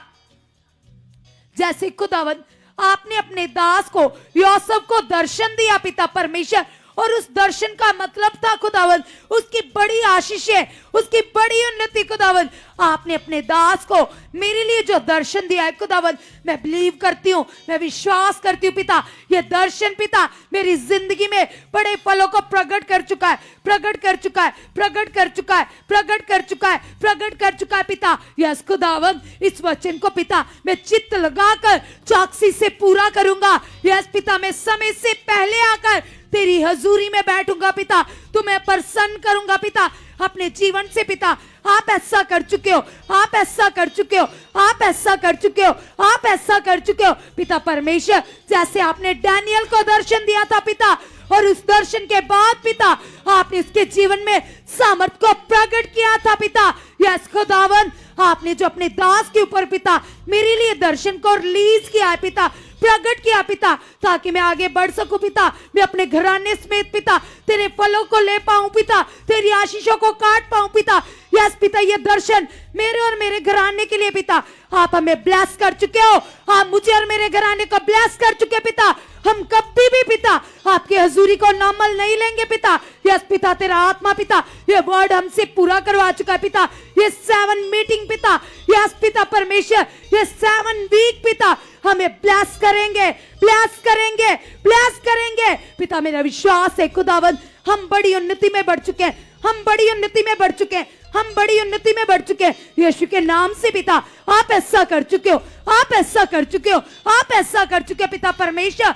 जैसे खुदावन आपने अपने दास को यूसुफ को दर्शन दिया पिता परमेश्वर, और उस दर्शन का मतलब था खुदावन उसकी बड़ी आशीष है, उसकी बड़ी उन्नति। खुदावन आपने अपने दास को मेरे लिए जो दर्शन दिया है खुदावन, मैं बिलीव करती हूँ, मैं विश्वास करती हूँ पिता, ये दर्शन पिता मेरी जिंदगी में बड़े फलों को प्रकट कर चुका है, प्रकट कर चुका है, प्रकट कर चुका है, प्रकट कर चुका है, प्रकट कर चुका है पिता। यस खुदावन इस वचन को पिता मैं चित्त लगाकर चौकसी से पूरा करूंगा। यस पिता मैं समय से पहले आकर तेरी हजूरी में बैठूंगा पिता, तुम्हें प्रसन्न करूंगा पिता अपने जीवन से पिता। आप ऐसा कर चुके हो, आप ऐसा कर चुके हो, आप ऐसा कर चुके हो, आप ऐसा कर चुके हो पिता परमेश्वर। जैसे आपने डैनियल को दर्शन दिया था पिता, और उस दर्शन के बाद पिता आपने उसके जीवन में सामर्थ्य को प्रकट किया था पिता। यस खुदावन आपने जो अपने दास के ऊपर पिता मेरे लिए दर्शन को रिलीज किया है पिता, प्रकट किया पिता, ताकि मैं आगे बढ़ सकूं पिता, मैं अपने घराने समेत पिता तेरे फलों को ले पाऊं पिता, तेरी आशीषों को काट पाऊं पिता। यस पिता ये दर्शन मेरे और मेरे घराने के लिए पिता आप हमें ब्लेस कर चुके हो, आप मुझे और मेरे घराने को ब्लेस कर चुके पिता। हम कभी भी पिता आपकी हजूरी को नॉर्मल नहीं लेंगे पिता। यस पिता तेरा आत्मा पिता ये वर्ड हमसे पूरा करवा चुका है पिता, ये 7 मीटिंग पिता। यस पिता परमेश्वर ये 7 वीक पिता हमें ब्लेस करेंगे, ब्लेस करेंगे, ब्लेस करेंगे पिता। मेरा विश्वास है खुदावन हम बड़ी उन्नति में बढ़ चुके हैं, हम बड़ी उन्नति में बढ़ चुके हैं, हम बड़ी उन्नति में बढ़ चुके हैं यीशु के नाम से पिता। आप ऐसा कर चुके हो, आप ऐसा कर चुके हो, आप ऐसा कर चुके हो पिता परमेश्वर।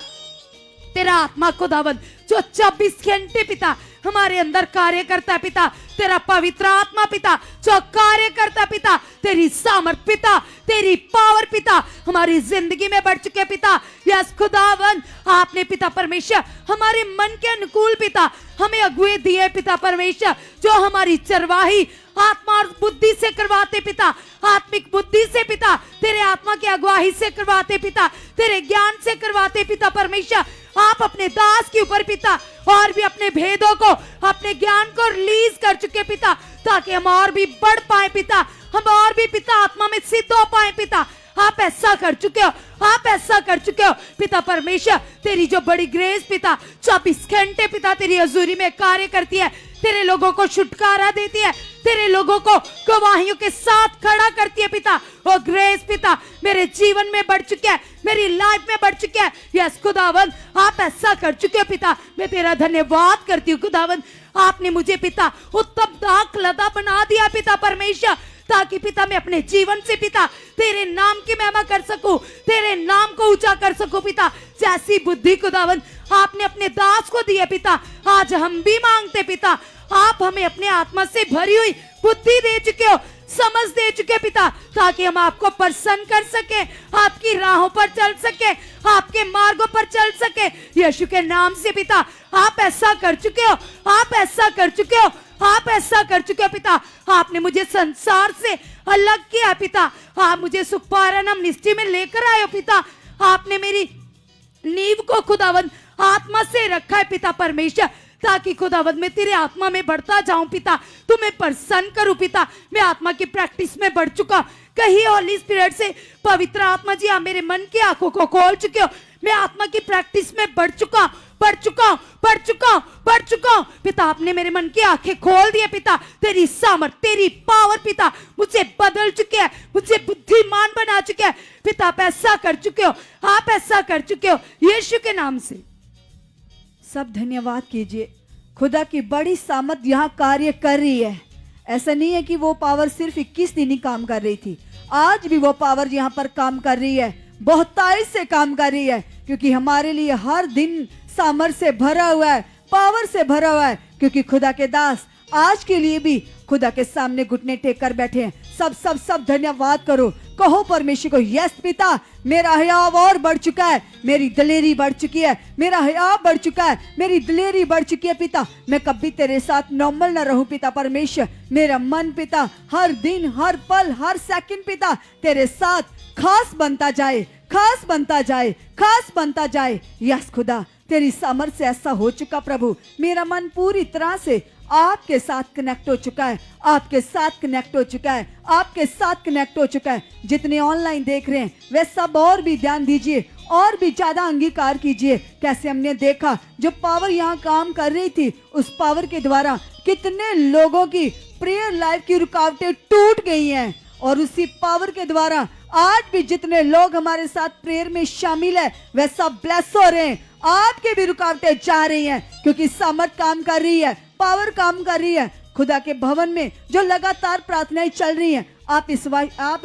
तेरा आत्मा खुदावन जो 24 घंटे पिता हमारे अंदर कार्य करता है पिता, तेरा पवित्र आत्मा पिता जो कार्य करता है पिता, तेरी सामर्थ पिता, तेरी पावर पिता हमारी जिंदगी में बढ़ चुके पिता। यस खुदावन आपने पिता परमेश्वर हमारे मन के अनुकूल पिता हमें अगुए दिए पिता परमेश्वर, जो हमारी चरवाही आत्मा और बुद्धि से करवाते पिता, आत्मिक बुद्धि से पिता, तेरे आत्मा की अगुवाही से करवाते पिता, तेरे ज्ञान से करवाते पिता परमेश्वर। आप अपने दास के ऊपर पिता और भी अपने भेदों को, अपने ज्ञान को रिलीज कर चुके पिता, ताकि हम और भी बढ़ पाए पिता, हम और भी पिता आत्मा में सिद्ध हो पाए पिता। आप ऐसा कर चुके हो, आप ऐसा कर चुके हो पिता परमेश्वर। तेरी जो बड़ी ग्रेस पिता 24 घंटे पिता तेरी हजूरी में कार्य करती है, तेरे लोगों को छुटकारा देती है, तेरे लोगों को गवाहियों के साथ खड़ा करती है पिता। वो ग्रेस पिता मेरे जीवन में बढ़ चुकी है, मेरी लाइफ में बढ़ चुकी है। यस खुदावन आप ऐसा कर चुके हो पिता, मैं तेरा धन्यवाद करती हूँ खुदावन। आपने मुझे पिता उत्तम दाख लता बना दिया पिता परमेश्वर, ताकि पिता मैं अपने जीवन से पिता तेरे नाम की महिमा कर सकूं, तेरे नाम को ऊंचा कर सकूं पिता। जैसी बुद्धि खुदावन आपने अपने दास को दी है पिता, आज हम भी मांगते पिता आप हमें अपने आत्मा से भरी हुई बुद्धि दे चुके हो, समझ दे चुके पिता, ताकि हम आपको प्रसन्न कर सके, आपकी राहों पर चल सके, आपके मार्गों पर चल सके यीशु के नाम से पिता। आप ऐसा कर चुके हो, आप ऐसा कर चुके हो, आप ऐसा कर चुके हो पिता। आपने मुझे संसार से अलग किया पिता, आप मुझे सुखपारानम निश्चय में लेकर आए हो पिता। आपने मेरी नींव को खुदावन आत्मा से रखा है पिता परमेश्वर, ताकि खुदावंद मैं तेरे आत्मा में बढ़ता जाऊं पिता, तुम्हें प्रसन्न करूं पिता। मैं आत्मा की प्रैक्टिस में बढ़ चुका, कहीं होली स्पिरिट से पवित्र आत्मा जी आप मेरे मन की आंखों को खोल चुके हो। मैं आत्मा की प्रैक्टिस में बढ़ चुका, बढ़ चुका, बढ़ चुका, बढ़ चुका पिता। आपने मेरे मन की आंखें खोल दिए पिता, तेरी सामर्थ, तेरी पावर पिता मुझे बदल चुके हैं, मुझे बुद्धिमान बना चुके हैं पिता। आप ऐसा कर चुके हो, आप ऐसा कर चुके हो यीशु के नाम से। सब धन्यवाद कीजिए। खुदा की बड़ी सामर्थ यहाँ कार्य कर रही है। ऐसा नहीं है कि वो पावर सिर्फ 21 दिन ही काम कर रही थी, आज भी वो पावर यहाँ पर काम कर रही है, बहुतायत से काम कर रही है, क्योंकि हमारे लिए हर दिन सामर्थ से भरा हुआ है, पावर से भरा हुआ है, क्योंकि खुदा के दास आज के लिए भी खुदा के सामने घुटने टेक कर बैठे हैं। सब सब सब धन्यवाद करो, कहो परमेश्वर को, यस पिता मेरा हयाव और बढ़ चुका है, मेरी दिलेरी बढ़ चुकी है, मेरा हयाव बढ़ चुका है, मेरी दिलेरी बढ़ चुकी है पिता। मैं कभी तेरे साथ नॉर्मल ना रहूं पिता परमेश्वर। मेरा मन पिता हर दिन, हर पल, हर सेकंड पिता तेरे साथ खास बनता जाए, खास बनता जाए, खास बनता जाए। यस खुदा तेरी सामर्थ से ऐसा हो चुका प्रभु, मेरा मन पूरी तरह से आपके साथ कनेक्ट हो चुका है, आपके साथ कनेक्ट हो चुका है, आपके साथ कनेक्ट हो चुका है। जितने ऑनलाइन देख रहे हैं वे सब और भी ध्यान दीजिए, और भी ज्यादा अंगीकार कीजिए। कैसे हमने देखा जो पावर यहाँ काम कर रही थी, उस पावर के द्वारा कितने लोगों की प्रेयर लाइफ की रुकावटें टूट गई हैं, और उसी पावर के द्वारा आज भी जितने लोग हमारे साथ प्रेयर में शामिल है वे सब ब्लेस हो रहे हैं। आपकी भी रुकावटें जा रही हैं, क्योंकि सामर्थ काम कर रही है, पावर काम कर रही है। खुदा के भवन में जो लगातार प्रार्थनाएं चल रही हैं, आप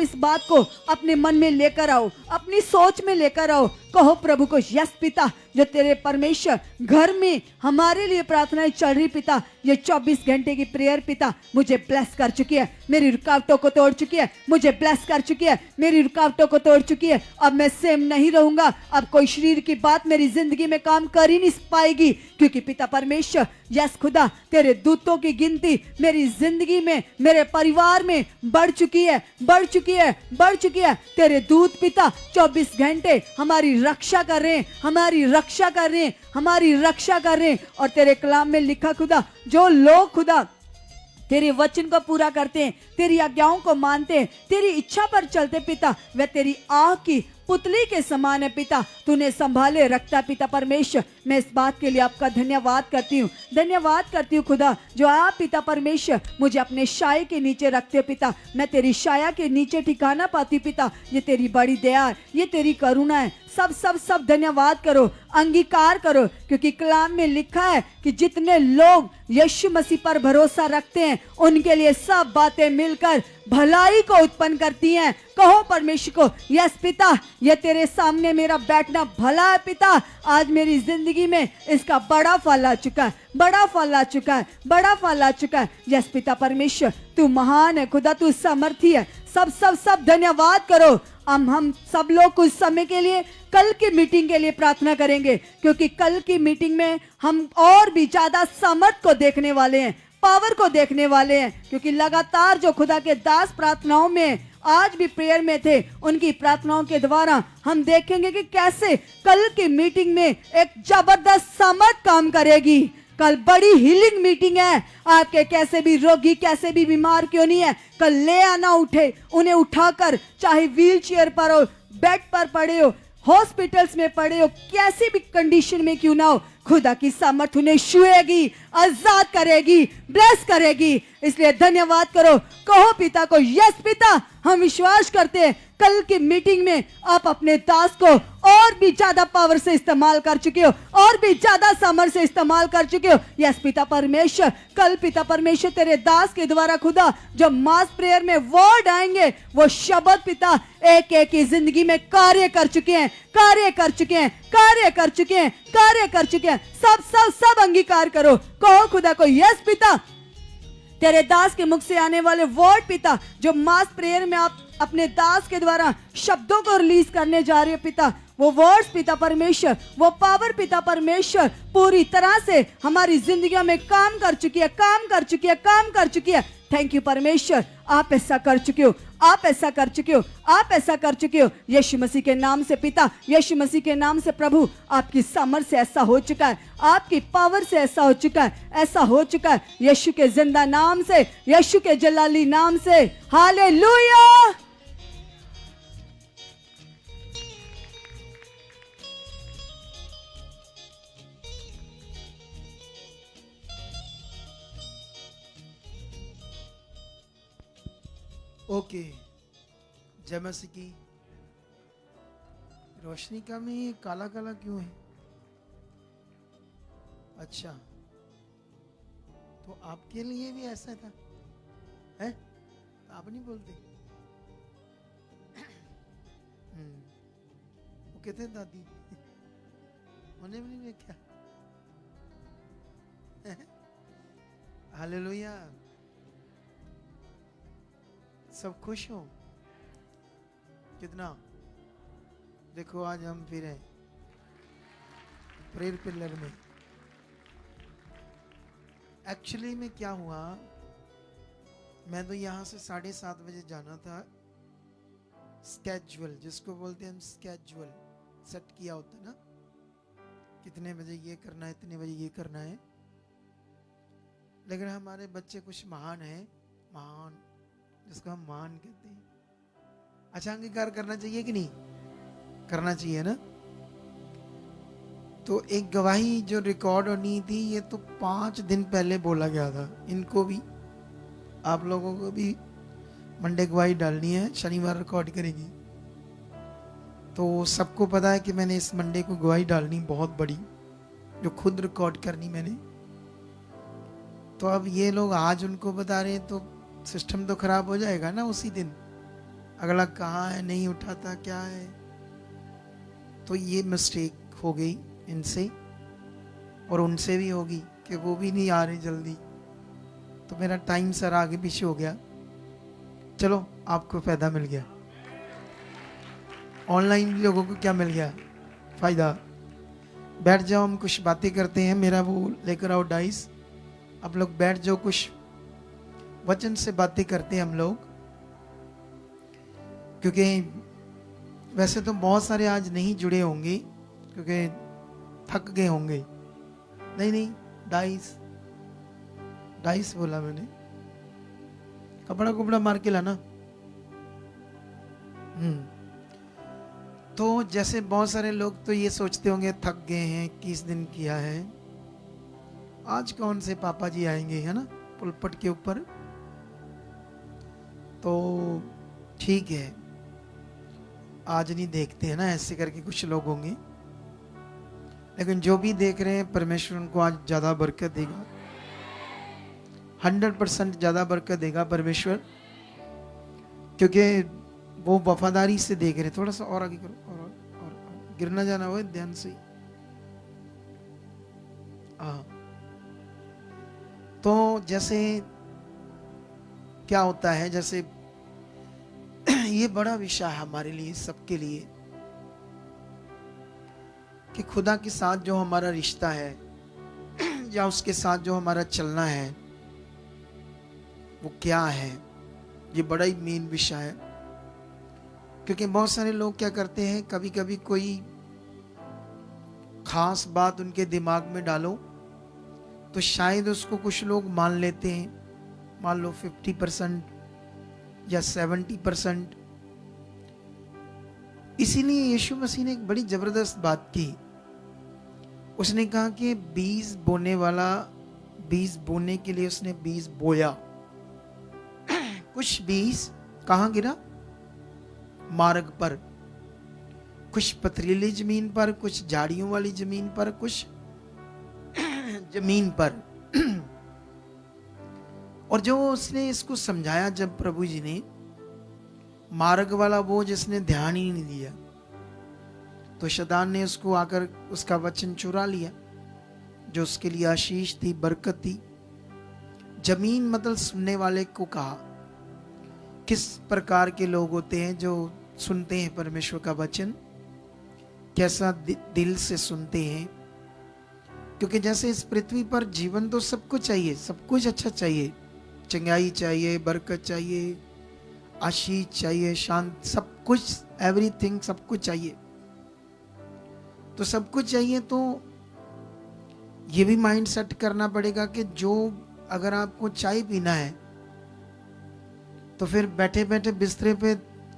इस बात को अपने मन में लेकर आओ, अपनी सोच में लेकर आओ। कहो प्रभु को, यस पिता, जो तेरे परमेश्वर घर में हमारे लिए प्रार्थनाएं चल रही पिता, ये 24 घंटे की प्रेयर पिता मुझे ब्लेस कर चुकी है, मेरी रुकावटों को तोड़ चुकी है, मुझे ब्लेस कर चुकी है, मेरी रुकावटों को तोड़ चुकी है। अब मैं सेम नहीं रहूंगा, अब कोई शरीर की बात मेरी जिंदगी में काम कर ही नहीं पाएगी, क्योंकि पिता परमेश्वर, यस खुदा, तेरे दूतों की गिनती मेरी जिंदगी में, मेरे परिवार में बढ़ चुकी है, बढ़ चुकी है, बढ़ चुकी है। तेरे दूत पिता 24 घंटे हमारी रक्षा कर रहे हैं, हमारी रक्षा कर रहे हैं, हमारी रक्षा कर रहे हैं। और तेरे कलाम में लिखा खुदा, जो लोग खुदा तेरे वचन को पूरा करते हैं, तेरी आज्ञाओं को मानते हैं, तेरी इच्छा पर चलते पिता, वह तेरी आँख की पुतली के समान है पिता, तूने संभाले रखता पिता परमेश्वर। मैं इस बात के लिए आपका धन्यवाद करती हूँ, धन्यवाद करती हूँ खुदा, जो आप पिता परमेश्वर मुझे अपने साये के नीचे रखते हो पिता। मैं तेरी छाया के नीचे ठिकाना पाती पिता। ये तेरी बड़ी दया है, ये तेरी करुणा है। सब सब सब धन्यवाद करो, अंगीकार करो, क्योंकि कलाम में लिखा है कि जितने लोग यीशु मसीह पर भरोसा रखते हैं उनके लिए सब बातें मिलकर भलाई को उत्पन्न करती हैं। कहो परमेश्वर को, यस पिता, ये तेरे सामने मेरा बैठना भला है पिता। आज मेरी जिंदगी में इसका बड़ा फल आ चुका है, बड़ा फल आ चुका है, बड़ा फल आ चुका है। यस पिता परमेश्वर, तू महान है खुदा, तू सामर्थी है। सब सब सब धन्यवाद करो। हम सब लोग कुछ समय के लिए कल की मीटिंग के लिए प्रार्थना करेंगे, क्योंकि कल की मीटिंग में हम और भी ज्यादा सामर्थ को देखने वाले हैं, पावर को देखने वाले हैं। क्योंकि लगातार जो खुदा के दास प्रार्थनाओं में आज भी प्रेयर में थे, उनकी प्रार्थनाओं के द्वारा हम देखेंगे कि कैसे कल की मीटिंग में एक जबरदस्त सामर्थ काम करेगी। कल बड़ी हीलिंग मीटिंग है। आपके कैसे भी रोगी, कैसे भी बीमार क्यों नहीं है, कल ले आना उठे, उन्हें उठाकर, चाहे व्हील चेयर पर हो, बेड पर पड़े हो, हॉस्पिटल्स में पड़े हो, कैसी भी कंडीशन में क्यों ना हो, खुदा की सामर्थ उन्हें छुएगी, आजाद करेगी, ब्लेस करेगी। इसलिए धन्यवाद करो, कहो पिता को, यस पिता, हम विश्वास करते हैं कल की मीटिंग में आप अपने दास को और भी ज्यादा पावर से इस्तेमाल कर चुके हो, और भी ज्यादा सामर्थ से इस्तेमाल कर चुके हो। यस पिता परमेश्वर, कल पिता परमेश्वर तेरे दास के द्वारा खुदा जो मास प्रेयर में वर्ड आएंगे, वो शब्द पिता एक एक की जिंदगी में कार्य कर चुके हैं, कार्य कर चुके हैं, कार्य कर चुके हैं, कार्य कर चुके हैं। सब सब सब अंगीकार करो, कहो खुदा को, यस पिता, तेरे दास के मुख से आने वाले वर्ड पिता, जो मास प्रेयर में आप अपने दास के द्वारा शब्दों को रिलीज करने जा रहे हो पिता, वो वर्ड्स पिता परमेश्वर, वो पावर पिता परमेश्वर पूरी तरह से हमारी जिंदगियों में काम कर चुकी है, काम कर चुकी है, काम कर चुकी है। थैंक यू परमेश्वर, आप ऐसा कर चुके हो, आप ऐसा कर चुके हो, आप ऐसा कर चुके हो। यीशु मसीह के नाम से पिता, यीशु मसीह के नाम से प्रभु, आपकी सामर्थ से ऐसा हो चुका है, आपकी पावर से ऐसा हो चुका है, ऐसा हो चुका है। यीशु के जिंदा नाम से, यीशु के जलाली नाम से, हालेलुया। ओके, जय मसीह की। रोशनी का में ये काला काला क्यों है? अच्छा, तो आपके लिए भी ऐसा था है? आप नहीं बोलते? वो कहते दादी होने भी नहीं क्या? हालेलुया। सब खुश हो? कितना? देखो आज हम फिर हैं प्रेयर पिलर में। एक्चुअली में क्या हुआ, मैं तो यहाँ से 7:30 बजे जाना था, स्केड्यूल जिसको बोलते हैं हम, स्केड्यूल सेट किया होता ना कितने बजे ये करना है, इतने बजे ये करना है। लेकिन हमारे बच्चे कुछ महान है, महान, जिसको हम महान कहते हैं। अच्छा, अंगीकार करना चाहिए कि नहीं करना चाहिए ना? तो एक गवाही जो रिकॉर्ड होनी थी, ये तो 5 दिन पहले बोला गया था। इनको भी, आप लोगों को भी मंडे गवाही डालनी है, शनिवार रिकॉर्ड करेगी। तो सबको पता है कि मैंने इस मंडे को गवाही डालनी बहुत बड़ी, जो खुद रिकॉर्ड करनी मैंने। तो अब ये लोग आज उनको बता रहे हैं, तो सिस्टम तो खराब हो जाएगा ना उसी दिन। अगला कहाँ है, नहीं उठाता, क्या है। तो ये मिस्टेक हो गई इनसे, और उनसे भी होगी कि वो भी नहीं आ रहे जल्दी। तो मेरा टाइम सर आगे पीछे हो गया। चलो, आपको फायदा मिल गया। ऑनलाइन लोगों को क्या मिल गया? फायदा। बैठ जाओ, हम कुछ बातें करते हैं। मेरा वो लेकर आओ डाइस, आप लोग बैठ जाओ, कुछ वचन से बातें करते हैं हम लोग। क्योंकि वैसे तो बहुत सारे आज नहीं जुड़े होंगे, क्योंकि थक गए होंगे। नहीं, डाइस, डाइस बोला मैंने, कपड़ा कुपड़ा मार के लाना। तो जैसे बहुत सारे लोग तो ये सोचते होंगे थक गए हैं, 21 दिन किया है, आज कौन से पापा जी आएंगे, है ना, पुलपट के ऊपर। तो ठीक है, आज नहीं देखते हैं ना, ऐसे करके कुछ लोग होंगे। लेकिन जो भी देख रहे हैं, परमेश्वर उनको आज ज्यादा बरकत देगा, 100% ज्यादा बरकत देगा परमेश्वर, क्योंकि वो वफादारी से देख रहे। थोड़ा सा और आगे करो, और गिरना जाना हो ध्यान से। तो जैसे क्या होता है, जैसे ये बड़ा विषय है हमारे लिए, सबके लिए, कि खुदा के साथ जो हमारा रिश्ता है, या उसके साथ जो हमारा चलना है, वो क्या है। ये बड़ा ही मेन विषय है। क्योंकि बहुत सारे लोग क्या करते हैं, कभी कभी कोई खास बात उनके दिमाग में डालो तो शायद उसको कुछ लोग मान लेते हैं। मान लो 50% या 70%। इसीलिए यीशु मसीह ने एक बड़ी जबरदस्त बात की। उसने कहा कि बीज बोने वाला, बीज बोने के लिए उसने बीज बोया। कुछ बीज कहाँ गिरा? मार्ग पर, कुछ पथरीली जमीन पर, कुछ झाड़ियों वाली जमीन पर, कुछ जमीन पर। और जो उसने इसको समझाया, जब प्रभु जी ने, मार्ग वाला वो जिसने ध्यान ही नहीं दिया, तो शैतान ने उसको आकर उसका वचन चुरा लिया, जो उसके लिए आशीष थी, बरकत थी। जमीन मतलब सुनने वाले को कहा। किस प्रकार के लोग होते हैं जो सुनते हैं परमेश्वर का वचन, कैसा दिल से सुनते हैं। क्योंकि जैसे इस पृथ्वी पर जीवन तो सबको चाहिए, सब कुछ अच्छा चाहिए, चंगाई चाहिए, बरकत चाहिए, आशीष चाहिए, शांत, सब कुछ, एवरीथिंग, सब कुछ चाहिए। तो सब कुछ चाहिए, तो ये भी माइंड सेट करना पड़ेगा कि जो, अगर आपको चाय पीना है तो फिर बैठे बैठे बिस्तरे पे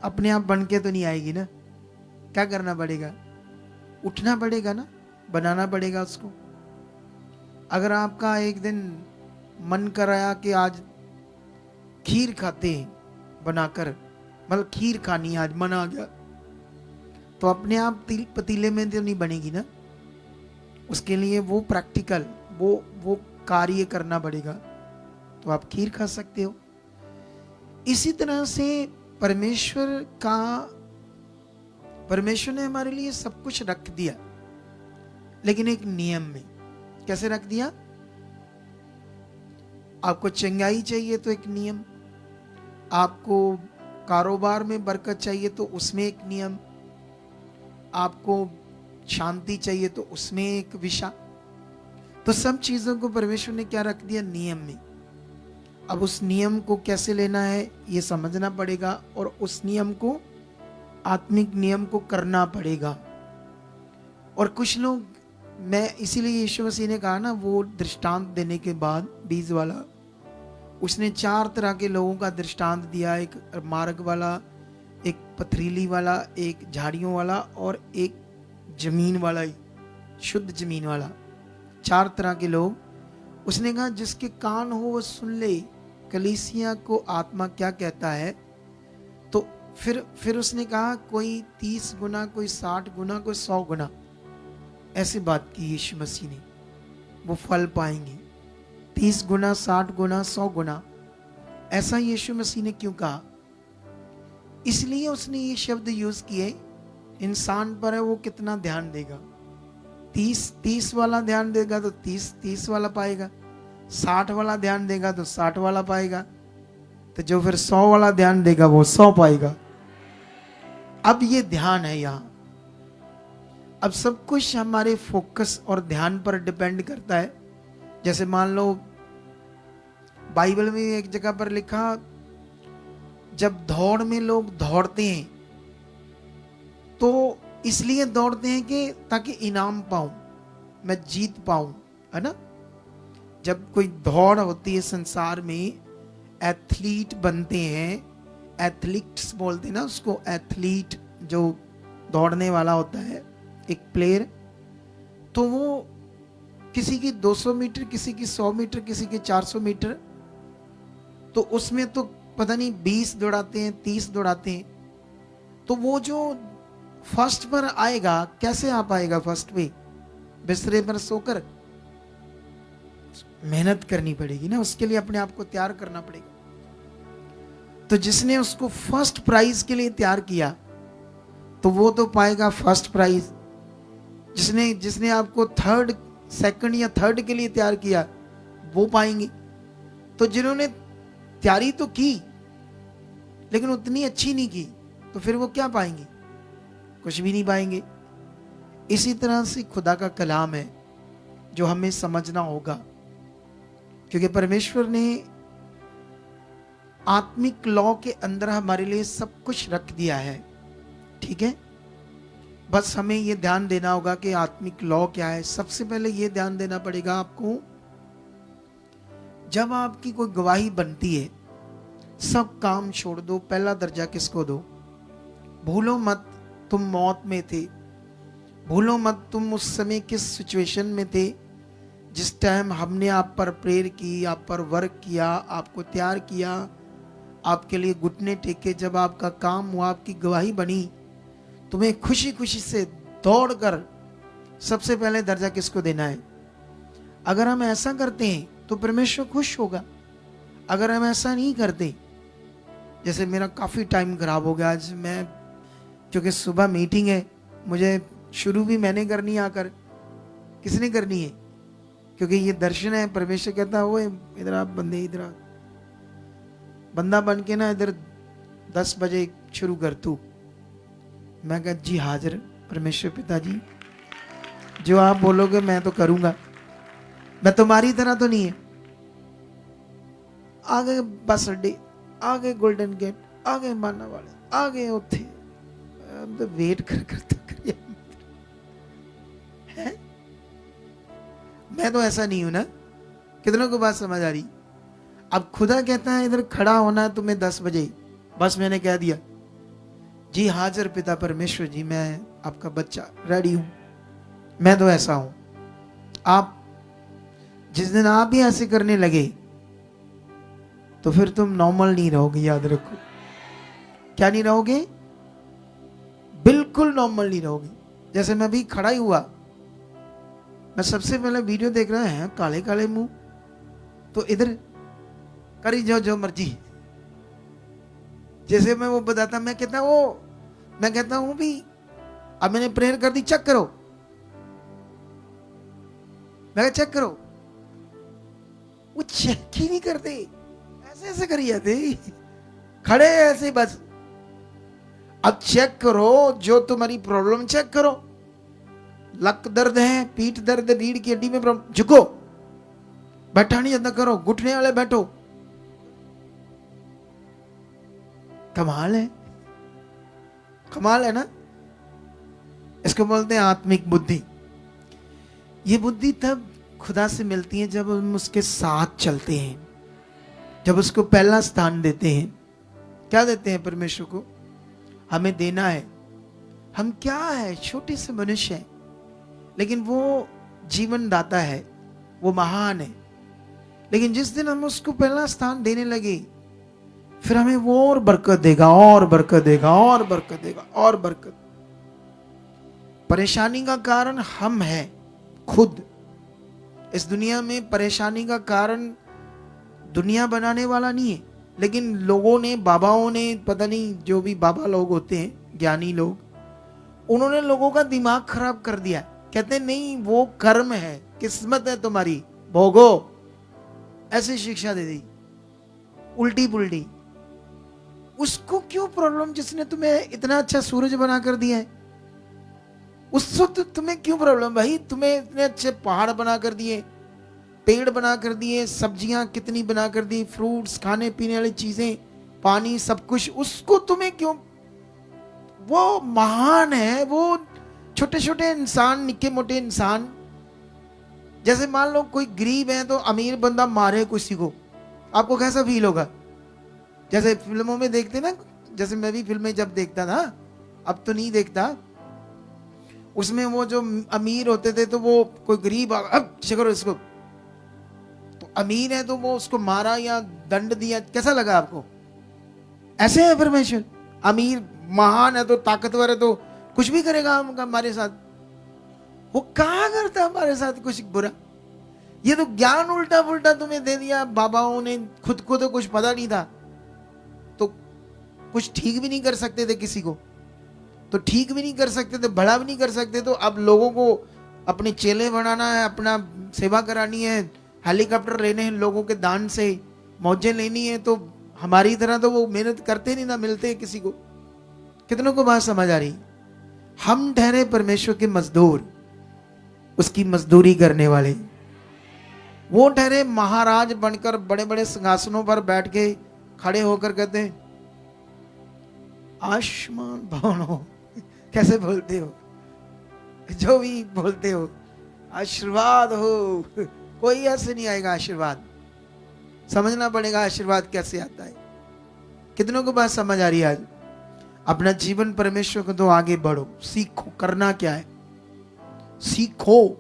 अपने आप बन के तो नहीं आएगी ना। क्या करना पड़ेगा? उठना पड़ेगा ना, बनाना पड़ेगा उसको। अगर आपका एक दिन मन कराया कि आज खीर खाते हैं बनाकर, मतलब खीर खानी है, आज मन आ गया, तो अपने आप पतीले में तो नहीं बनेगी ना। उसके लिए वो प्रैक्टिकल, वो कार्य करना पड़ेगा, तो आप खीर खा सकते हो। इसी तरह से परमेश्वर ने हमारे लिए सब कुछ रख दिया, लेकिन एक नियम में। कैसे रख दिया? आपको चंगाई चाहिए तो एक नियम, आपको कारोबार में बरकत चाहिए तो उसमें एक नियम, आपको शांति चाहिए तो उसमें एक विषय। तो सब चीजों को परमेश्वर ने क्या रख दिया? नियम में। अब उस नियम को कैसे लेना है ये समझना पड़ेगा, और उस नियम को, आत्मिक नियम को करना पड़ेगा। और कुछ लोग मैं इसीलिए यीशु मसीह ने कहा ना, वो दृष्टांत देने के बाद बीज वाला, उसने 4 तरह के लोगों का दृष्टांत दिया। एक मार्ग वाला, एक पथरीली वाला, एक झाड़ियों वाला और एक जमीन वाला ही, शुद्ध जमीन वाला। 4 तरह के लोग। उसने कहा जिसके कान हो वो सुन ले कलीसिया को आत्मा क्या कहता है। तो फिर उसने कहा कोई 30 गुना, कोई 60 गुना, कोई 100 गुना, ऐसी बात की यीशु मसीह ने। वो फल पाएंगे 30 गुना, 60 गुना, 100 गुना। ऐसा यीशु मसीह ने क्यों कहा? इसलिए उसने ये शब्द यूज किए, इंसान पर है वो कितना ध्यान देगा। 30 वाला ध्यान देगा तो 30 वाला पाएगा, 60 वाला ध्यान देगा तो 60 वाला पाएगा, तो जो फिर 100 वाला ध्यान देगा वो 100 पाएगा। अब ये ध्यान है यहाँ। अब सब कुछ हमारे फोकस और ध्यान पर डिपेंड करता है। जैसे मान लो बाइबल में एक जगह पर लिखा, जब दौड़ में लोग दौड़ते हैं तो इसलिए दौड़ते हैं कि ताकि इनाम पाऊं, मैं जीत पाऊं, है ना। जब कोई दौड़ होती है संसार में, एथलीट बनते हैं, एथलीट्स बोलते हैं ना उसको, एथलीट जो दौड़ने वाला होता है, एक प्लेयर, तो वो किसी की 200 मीटर, किसी की 100 मीटर, किसी की 400 मीटर, तो उसमें तो पता नहीं 20 दौड़ाते हैं, 30 दौड़ाते हैं। तो वो जो फर्स्ट पर आएगा, कैसे आ पाएगा फर्स्ट पे? बिस्तरे पर सोकर मेहनत करनी पड़ेगी ना, उसके लिए अपने आप को तैयार करना पड़ेगा। तो जिसने उसको फर्स्ट प्राइज के लिए तैयार किया तो वो तो पाएगा फर्स्ट प्राइज। जिसने आपको थर्ड, सेकंड या थर्ड के लिए तैयार किया वो पाएंगे। तो जिन्होंने तैयारी तो की लेकिन उतनी अच्छी नहीं की, तो फिर वो क्या पाएंगे? कुछ भी नहीं पाएंगे। इसी तरह से खुदा का कलाम है जो हमें समझना होगा, क्योंकि परमेश्वर ने आत्मिक लॉ के अंदर हमारे लिए सब कुछ रख दिया है। ठीक है, बस हमें यह ध्यान देना होगा कि आत्मिक लॉ क्या है। सबसे पहले यह ध्यान देना पड़ेगा आपको, जब आपकी कोई गवाही बनती है, सब काम छोड़ दो, पहला दर्जा किसको दो? भूलो मत तुम मौत में थे, भूलो मत तुम उस समय किस सिचुएशन में थे जिस टाइम हमने आप पर प्रेयर की, आप पर वर्क किया, आपको तैयार किया, आपके लिए घुटने टेके, जब आपका काम हुआ, आपकी गवाही बनी, तुम्हें खुशी खुशी से दौड़कर सबसे पहले दर्जा किसको देना है? अगर हम ऐसा करते हैं तो परमेश्वर खुश होगा। अगर हम ऐसा नहीं करते, जैसे मेरा काफ़ी टाइम खराब हो गया आज, मैं क्योंकि सुबह मीटिंग है, मुझे शुरू भी मैंने करनी है, आकर किसने करनी है? क्योंकि ये दर्शन है। परमेश्वर कहता है वो इधर आप बंदे, इधर आ, बंदा बन के ना इधर 10 बजे शुरू कर तू। मैं कहा जी हाजिर परमेश्वर पिताजी, जो आप बोलोगे मैं तो करूंगा, मैं तुम्हारी तरह तो नहीं है। आगे बस अड्डे, आगे गोल्डन गेट, आगे माना वाले, आगे उठे, तो वेट कर तो करिए है? मैं तो ऐसा नहीं हूं ना। कितनों को बात समझ आ रही? अब खुदा कहता है इधर खड़ा होना है तुम्हें 10 बजे, बस मैंने कह दिया जी हाजिर पिता परमेश्वर जी, मैं आपका बच्चा रेडी हूं। मैं तो ऐसा हूं। आप जिस दिन आप भी ऐसे करने लगे तो फिर तुम नॉर्मल नहीं रहोगे, याद रखो। क्या नहीं रहोगे? बिल्कुल नॉर्मल नहीं रहोगे। जैसे मैं भी खड़ा ही हुआ, मैं सबसे पहले वीडियो देख रहा है, काले काले मुंह, तो इधर करी जाओ जो मर्जी। जैसे मैं वो बताता, मैं कहता हूं भी अब मैंने प्रेयर कर दी, चेक करो। मैं चेक करो, वो चेक ही नहीं करते, ऐसे ऐसे करी जाते, खड़े ऐसे बस। अब चेक करो जो तुम्हारी प्रॉब्लम, चेक करो। लक दर्द है, पीठ दर्द, रीढ़ की हड्डी में प्रॉब्लम, झुको, बैठा नहीं जाता, करो, घुटने वाले बैठो। कमाल है, कमाल है ना। इसको बोलते हैं आत्मिक बुद्धि। ये बुद्धि तब खुदा से मिलती है जब हम उसके साथ चलते हैं, जब उसको पहला स्थान देते हैं। क्या देते हैं परमेश्वर को? हमें देना है। हम क्या है? छोटे से मनुष्य हैं, लेकिन वो जीवन दाता है, वो महान है। लेकिन जिस दिन हम उसको पहला स्थान देने लगे, फिर हमें वो और बरकत देगा, और बरकत देगा, और बरकत देगा, और बरकत। परेशानी का कारण हम हैं खुद। इस दुनिया में परेशानी का कारण दुनिया बनाने वाला नहीं है, लेकिन लोगों ने, बाबाओं ने, पता नहीं जो भी बाबा लोग होते हैं, ज्ञानी लोग, उन्होंने लोगों का दिमाग खराब कर दिया। कहते नहीं, वो कर्म है, किस्मत है तुम्हारी, भोगो। ऐसी शिक्षा दे दी, उल्टी पुल्टी। उसको क्यों प्रॉब्लम, जिसने तुम्हें इतना अच्छा सूरज बना कर दिया है, उसको तुम्हें क्यों प्रॉब्लम भाई? तुम्हें इतने अच्छे पहाड़ बना कर दिए, पेड़ बना कर दिए, सब्जियां कितनी बना कर दी, फ्रूट्स, खाने पीने वाली चीजें, पानी, सब कुछ, उसको तुम्हें क्यों? वो महान है। वो छोटे छोटे इंसान, निक्के मोटे इंसान, जैसे मान लो कोई गरीब है तो अमीर बंदा मारे किसी को, आपको कैसा फील होगा? जैसे फिल्मों में देखते ना, जैसे मैं भी फिल्में जब देखता था, अब तो नहीं देखता, उसमें वो जो अमीर होते थे तो वो कोई गरीब, अब करो इसको, तो अमीर है तो वो उसको मारा या दंड दिया, कैसा लगा आपको? ऐसे है परमेश्वर। अमीर महान है तो, ताकतवर है तो कुछ भी करेगा हमारे साथ। वो कहाँ करता हमारे साथ कुछ बुरा? ये तो ज्ञान उल्टा पुल्टा तुम्हें दे दिया बाबाओं ने। खुद को तो कुछ पता नहीं था, तो कुछ ठीक भी नहीं कर सकते थे किसी को, तो ठीक भी नहीं कर सकते थे, भला भी नहीं कर सकते। तो अब लोगों को अपने चेले बनाना है, अपना सेवा करानी है, हेलीकॉप्टर लेने हैं लोगों के दान से, मौजें लेनी है। तो हमारी तरह तो वो मेहनत करते नहीं ना, मिलते किसी को। कितनों को बात समझ आ रही? हम ठहरे परमेश्वर के मजदूर, उसकी मजदूरी करने वाले। वो ठहरे महाराज बनकर, बड़े बड़े सिंहासनों पर बैठ के, खड़े होकर कहते हैं आयुष्मान भवनो। कैसे बोलते हो? जो भी बोलते हो, आशीर्वाद हो। कोई ऐसे नहीं आएगा आशीर्वाद। समझना पड़ेगा आशीर्वाद कैसे आता है। कितनों को बात समझ आ रही है? आज अपना जीवन परमेश्वर को दो, आगे बढ़ो, सीखो। करना क्या है? सीखो।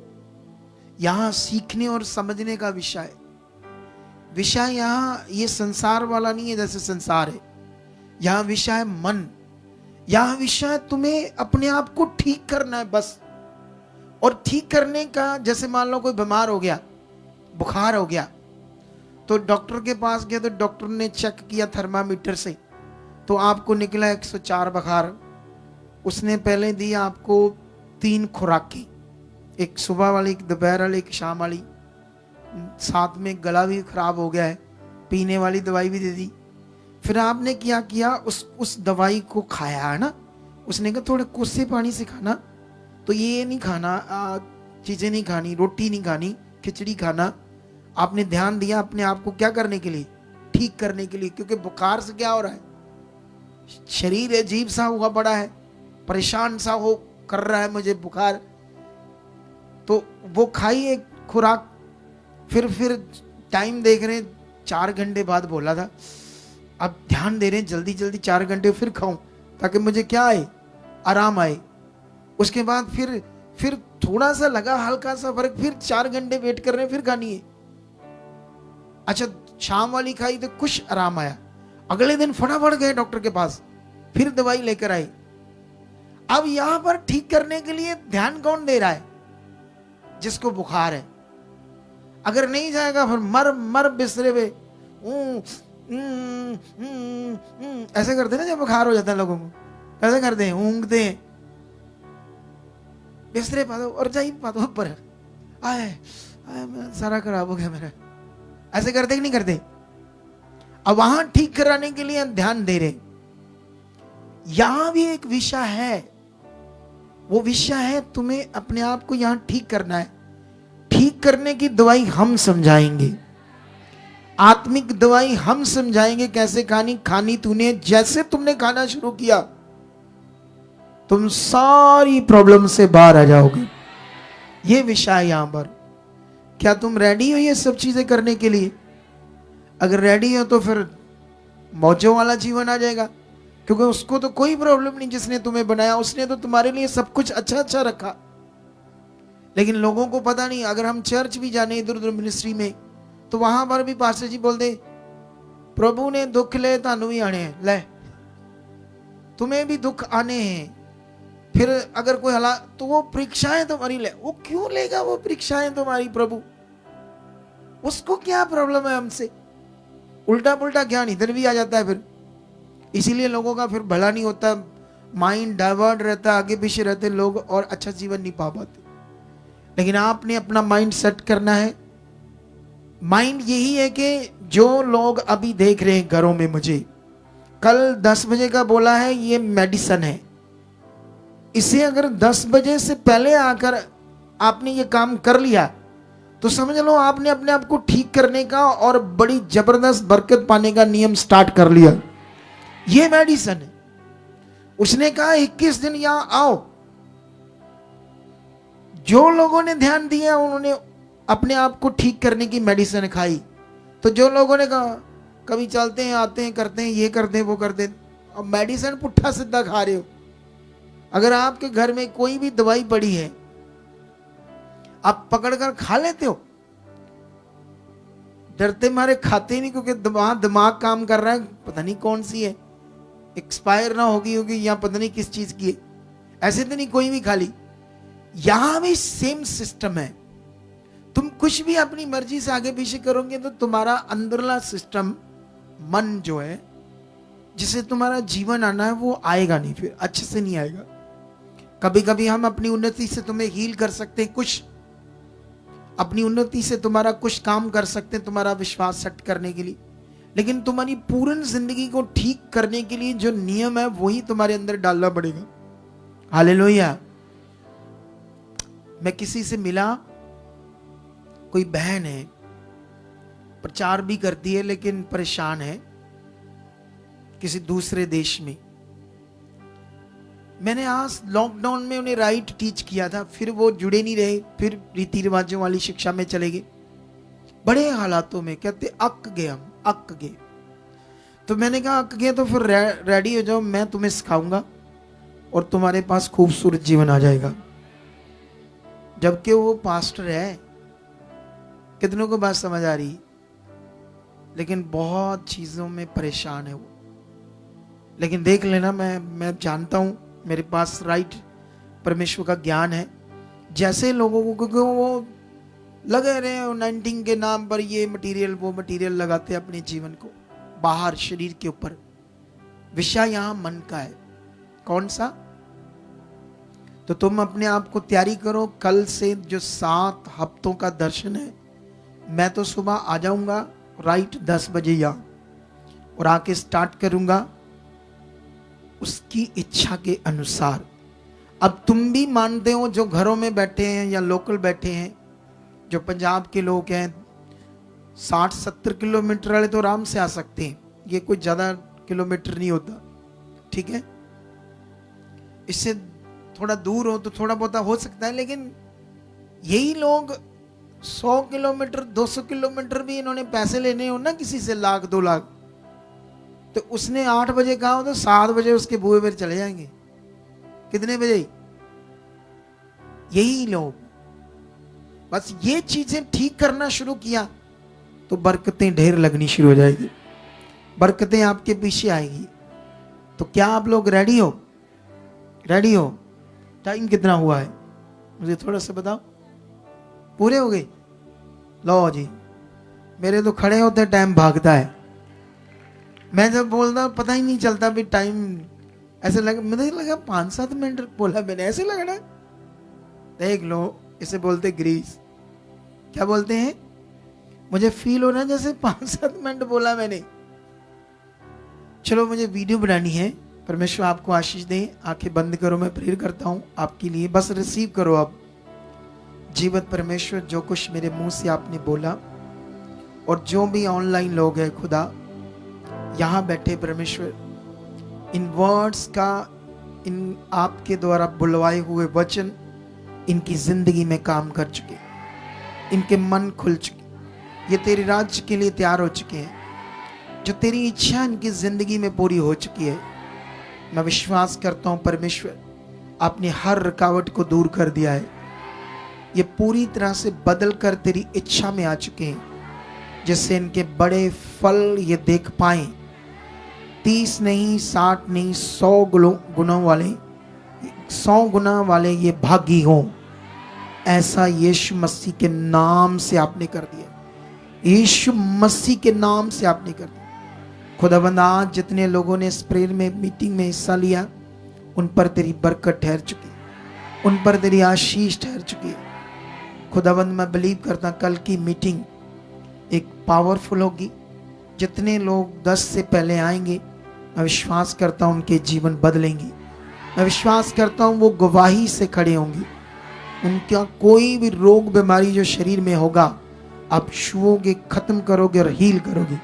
यहां सीखने और समझने का विषय है। विषय यहां ये संसार वाला नहीं है जैसे संसार है। यहां विषय है मन। यहां विषय तुम्हें अपने आप को ठीक करना है बस। और ठीक करने का, जैसे मान लो कोई बीमार हो गया, बुखार हो गया, तो डॉक्टर के पास गया, तो डॉक्टर ने चेक किया थर्मामीटर से, तो आपको निकला 104 बुखार। उसने पहले दी आपको 3 खुराकें, एक सुबह वाली, एक दोपहर वाली, एक शाम वाली। साथ में गला भी खराब हो गया है, पीने वाली दवाई भी दे दी। फिर आपने क्या किया? उस दवाई को खाया है ना। उसने कहा थोड़े कोसे पानी से खाना, तो ये नहीं खाना, चीजें नहीं खानी, रोटी नहीं खानी, खिचड़ी खाना। आपने ध्यान दिया अपने आप को क्या करने के लिए? ठीक करने के लिए। क्योंकि बुखार से क्या हो रहा है? शरीर अजीब सा हुआ पड़ा है, परेशान सा हो कर रहा है मुझे बुखार। तो वो खाई एक खुराक। फिर टाइम देख रहे हैं, 4 घंटे बाद बोला था, अब ध्यान दे रहे हैं जल्दी जल्दी 4 घंटे फिर खाऊं, ताकि मुझे क्या आए? आराम आए। उसके बाद फिर थोड़ा सा लगा हल्का सा फर्क, फिर 4 घंटे वेट कर रहे हैं, फिर खानी है। अच्छा, शाम वाली खाई तो कुछ आराम आया। अगले दिन फटाफट गए डॉक्टर के पास, फिर दवाई लेकर आए। अब यहां पर ठीक करने के लिए ध्यान कौन दे रहा है? जिसको बुखार है। अगर नहीं जाएगा फिर मर बिस्तरे पे ऐसे करते ना जब बुखार हो जाता है लोगों को। कैसे करते हैं? ऊँगते हैं, बिस्तरे पा दो और जाइए पा दो ऊपर, आए सारा खराब हो गया मेरा। ऐसे करते कि नहीं करते? अब वहां ठीक कराने के लिए हम ध्यान दे रहे। यहां भी एक विषय है। वो विषय है तुम्हें अपने आप को यहां ठीक करना है। ठीक करने की दवाई हम समझाएंगे, आत्मिक दवाई हम समझाएंगे कैसे खानी तूने। जैसे तुमने खाना शुरू किया, तुम सारी प्रॉब्लम से बाहर आ जाओगे। ये विषय है यहां पर। क्या तुम रेडी हो ये सब चीजें करने के लिए? अगर रेडी हो तो फिर मौजों वाला जीवन आ जाएगा, क्योंकि उसको तो कोई प्रॉब्लम नहीं, जिसने तुम्हें बनाया उसने तो तुम्हारे लिए सब कुछ अच्छा अच्छा रखा। लेकिन लोगों को पता नहीं। अगर हम चर्च भी जाने इधर उधर मिनिस्ट्री में, तो वहां पर भी पास्टर जी बोलते प्रभु ने दुख ले तानू भी आने हैं, ले तुम्हें भी दुख आने हैं। फिर अगर कोई हालात, तो वो परीक्षाएं तुम्हारी ले, वो क्यों लेगा वो परीक्षाएं तुम्हारी? प्रभु उसको क्या प्रॉब्लम है हमसे? उल्टा पुल्टा ज्ञान इधर भी आ जाता है फिर। इसीलिए लोगों का फिर भला नहीं होता, माइंड डाइवर्ट रहता है, आगे पीछे रहते लोग और अच्छा जीवन नहीं पा पाते। लेकिन आपने अपना माइंड सेट करना है। माइंड यही है कि जो लोग अभी देख रहे हैं घरों में, मुझे कल 10 बजे का बोला है, ये मेडिसिन है। इसे अगर 10 बजे से पहले आकर आपने ये काम कर लिया तो समझ लो आपने अपने आप को ठीक करने का और बड़ी जबरदस्त बरकत पाने का नियम स्टार्ट कर लिया। ये मेडिसिन है। उसने कहा 21 दिन यहां आओ। जो लोगों ने ध्यान दिया उन्होंने अपने आप को ठीक करने की मेडिसिन खाई। तो जो लोगों ने कहा कभी चलते हैं, आते हैं, करते हैं, ये करते हैं, वो करते हैं, अब मेडिसिन पुट्ठा सीधा खा रहे हो। अगर आपके घर में कोई भी दवाई पड़ी है, आप पकड़कर खा लेते हो, डरते मारे खाते नहीं, क्योंकि दिमाग काम कर रहा है, पता नहीं कौन सी है, एक्सपायर ना होगी या पता नहीं किस चीज की है। ऐसे तो नहीं कोई भी खा ली। यहां भी सेम सिस्टम है। तुम कुछ भी अपनी मर्जी से आगे पीछे करोगे तो तुम्हारा अंदरला सिस्टम, मन जो है जिसे तुम्हारा जीवन आना है, वो आएगा नहीं, फिर अच्छे से नहीं आएगा। कभी कभी हम अपनी उन्नति से तुम्हें हील कर सकते हैं, कुछ अपनी उन्नति से तुम्हारा कुछ काम कर सकते हैं, तुम्हारा विश्वास सेट करने के लिए। लेकिन तुम्हारी पूर्ण जिंदगी को ठीक करने के लिए जो नियम है वही तुम्हारे अंदर डालना पड़ेगा। हालेलुया। मैं किसी से मिला, कोई बहन है, प्रचार भी करती है लेकिन परेशान है किसी दूसरे देश में। मैंने आज लॉकडाउन में उन्हें राइट टीच किया था, फिर वो जुड़े नहीं रहे, फिर रीति रिवाजों वाली शिक्षा में चले गए। बड़े हालातों में कहते अक गए, हम अक गए। तो मैंने कहा अक गए तो फिर रेडी हो जाओ, मैं तुम्हें सिखाऊंगा और तुम्हारे पास खूबसूरत जीवन आ जाएगा। जबकि वो पास्टर है। कितनों को बात समझ आ रही? लेकिन बहुत चीजों में परेशान है वो। लेकिन देख लेना, मैं जानता हूं, मेरे पास राइट परमेश्वर का ज्ञान है। जैसे लोगों को, क्योंकि वो लगे रहे 19 के नाम पर ये मटेरियल वो मटेरियल लगाते हैं अपने जीवन को बाहर, शरीर के ऊपर। विषय यहां मन का है। कौन सा? तो तुम अपने आप को तैयारी करो। कल से जो 7 हफ्तों का दर्शन है, मैं तो सुबह आ जाऊंगा राइट 10 बजे यहां और आके स्टार्ट करूंगा उसकी इच्छा के अनुसार। अब तुम भी मानते हो, जो घरों में बैठे हैं या लोकल बैठे हैं, जो पंजाब के लोग हैं, 60-70 किलोमीटर वाले तो आराम से आ सकते हैं। ये कोई ज्यादा किलोमीटर नहीं होता, ठीक है। इससे थोड़ा दूर हो तो थोड़ा बहुत हो सकता है, लेकिन यही लोग 100 किलोमीटर 200 किलोमीटर भी इन्होंने पैसे लेने हो ना किसी से, 1 लाख 2 लाख, तो उसने 8 बजे कहा हो तो 7 बजे उसके बुए पर चले जाएंगे। कितने बजे? यही लोग। बस ये चीजें ठीक करना शुरू किया तो बरकतें ढेर लगनी शुरू हो जाएगी, बरकतें आपके पीछे आएगी। तो क्या आप लोग रेडी हो? रेडी हो? टाइम कितना हुआ है मुझे थोड़ा सा बताओ। पूरे हो गए? लो जी, मेरे तो खड़े होते टाइम भागता है। मैं जब बोलता पता ही नहीं चलता भी टाइम, ऐसे लगा, मुझे लगा 5-7 मिनट बोला मैंने, ऐसे लग रहा है। देख लो, इसे बोलते ग्रीस। क्या बोलते हैं? मुझे फील हो रहा है जैसे 5-7 मिनट बोला मैंने। चलो, मुझे वीडियो बनानी है। परमेश्वर आपको आशीष दे। आंखें बंद करो, मैं प्रेयर करता हूं आपके लिए। बस रिसीव करो अब। जीवत परमेश्वर, जो कुछ मेरे मुंह से आपने बोला और जो भी ऑनलाइन लोग हैं खुदा यहां बैठे परमेश्वर, इन वर्ड्स का, इन आपके द्वारा बुलवाए हुए वचन इनकी जिंदगी में काम कर चुके, इनके मन खुल चुके, ये तेरे राज्य के लिए तैयार हो चुके हैं। जो तेरी इच्छा इनकी जिंदगी में पूरी हो चुकी है। मैं विश्वास करता हूं परमेश्वर आपने हर रुकावट को दूर कर दिया है। ये पूरी तरह से बदल कर तेरी इच्छा में आ चुके हैं, जिससे इनके बड़े फल ये देख पाए। 30 नहीं, 60 नहीं, 100 गुणों वाले, 100 गुना वाले ये भागी हों, ऐसा यीशु मसीह के नाम से आपने कर दिया। यीशु मसीह के नाम से आपने कर दिया। खुदावंद आज जितने लोगों ने इस प्रेयर में मीटिंग में हिस्सा लिया, उन पर तेरी बरकत ठहर चुकी, उन पर तेरी आशीष ठहर चुकी है। खुदावंद मैं बिलीव करता कल की मीटिंग एक पावरफुल होगी। जितने लोग 10 से पहले आएंगे, मैं विश्वास करता हूँ उनके जीवन बदलेंगे। मैं विश्वास करता हूँ वो गवाही से खड़े होंगे। उनका कोई भी रोग बीमारी जो शरीर में होगा, आप छुओगे, खत्म करोगे और हील करोगे।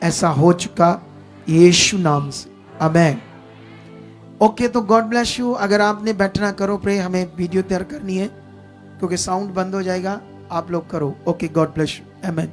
ऐसा हो चुका यीशु नाम से, आमीन। ओके, तो गॉड ब्लेस यू। अगर आपने बैठना करो, प्रे हमें वीडियो तैयार करनी है क्योंकि साउंड बंद हो जाएगा। आप लोग करो। ओके, गॉड ब्लेस यू, आमीन।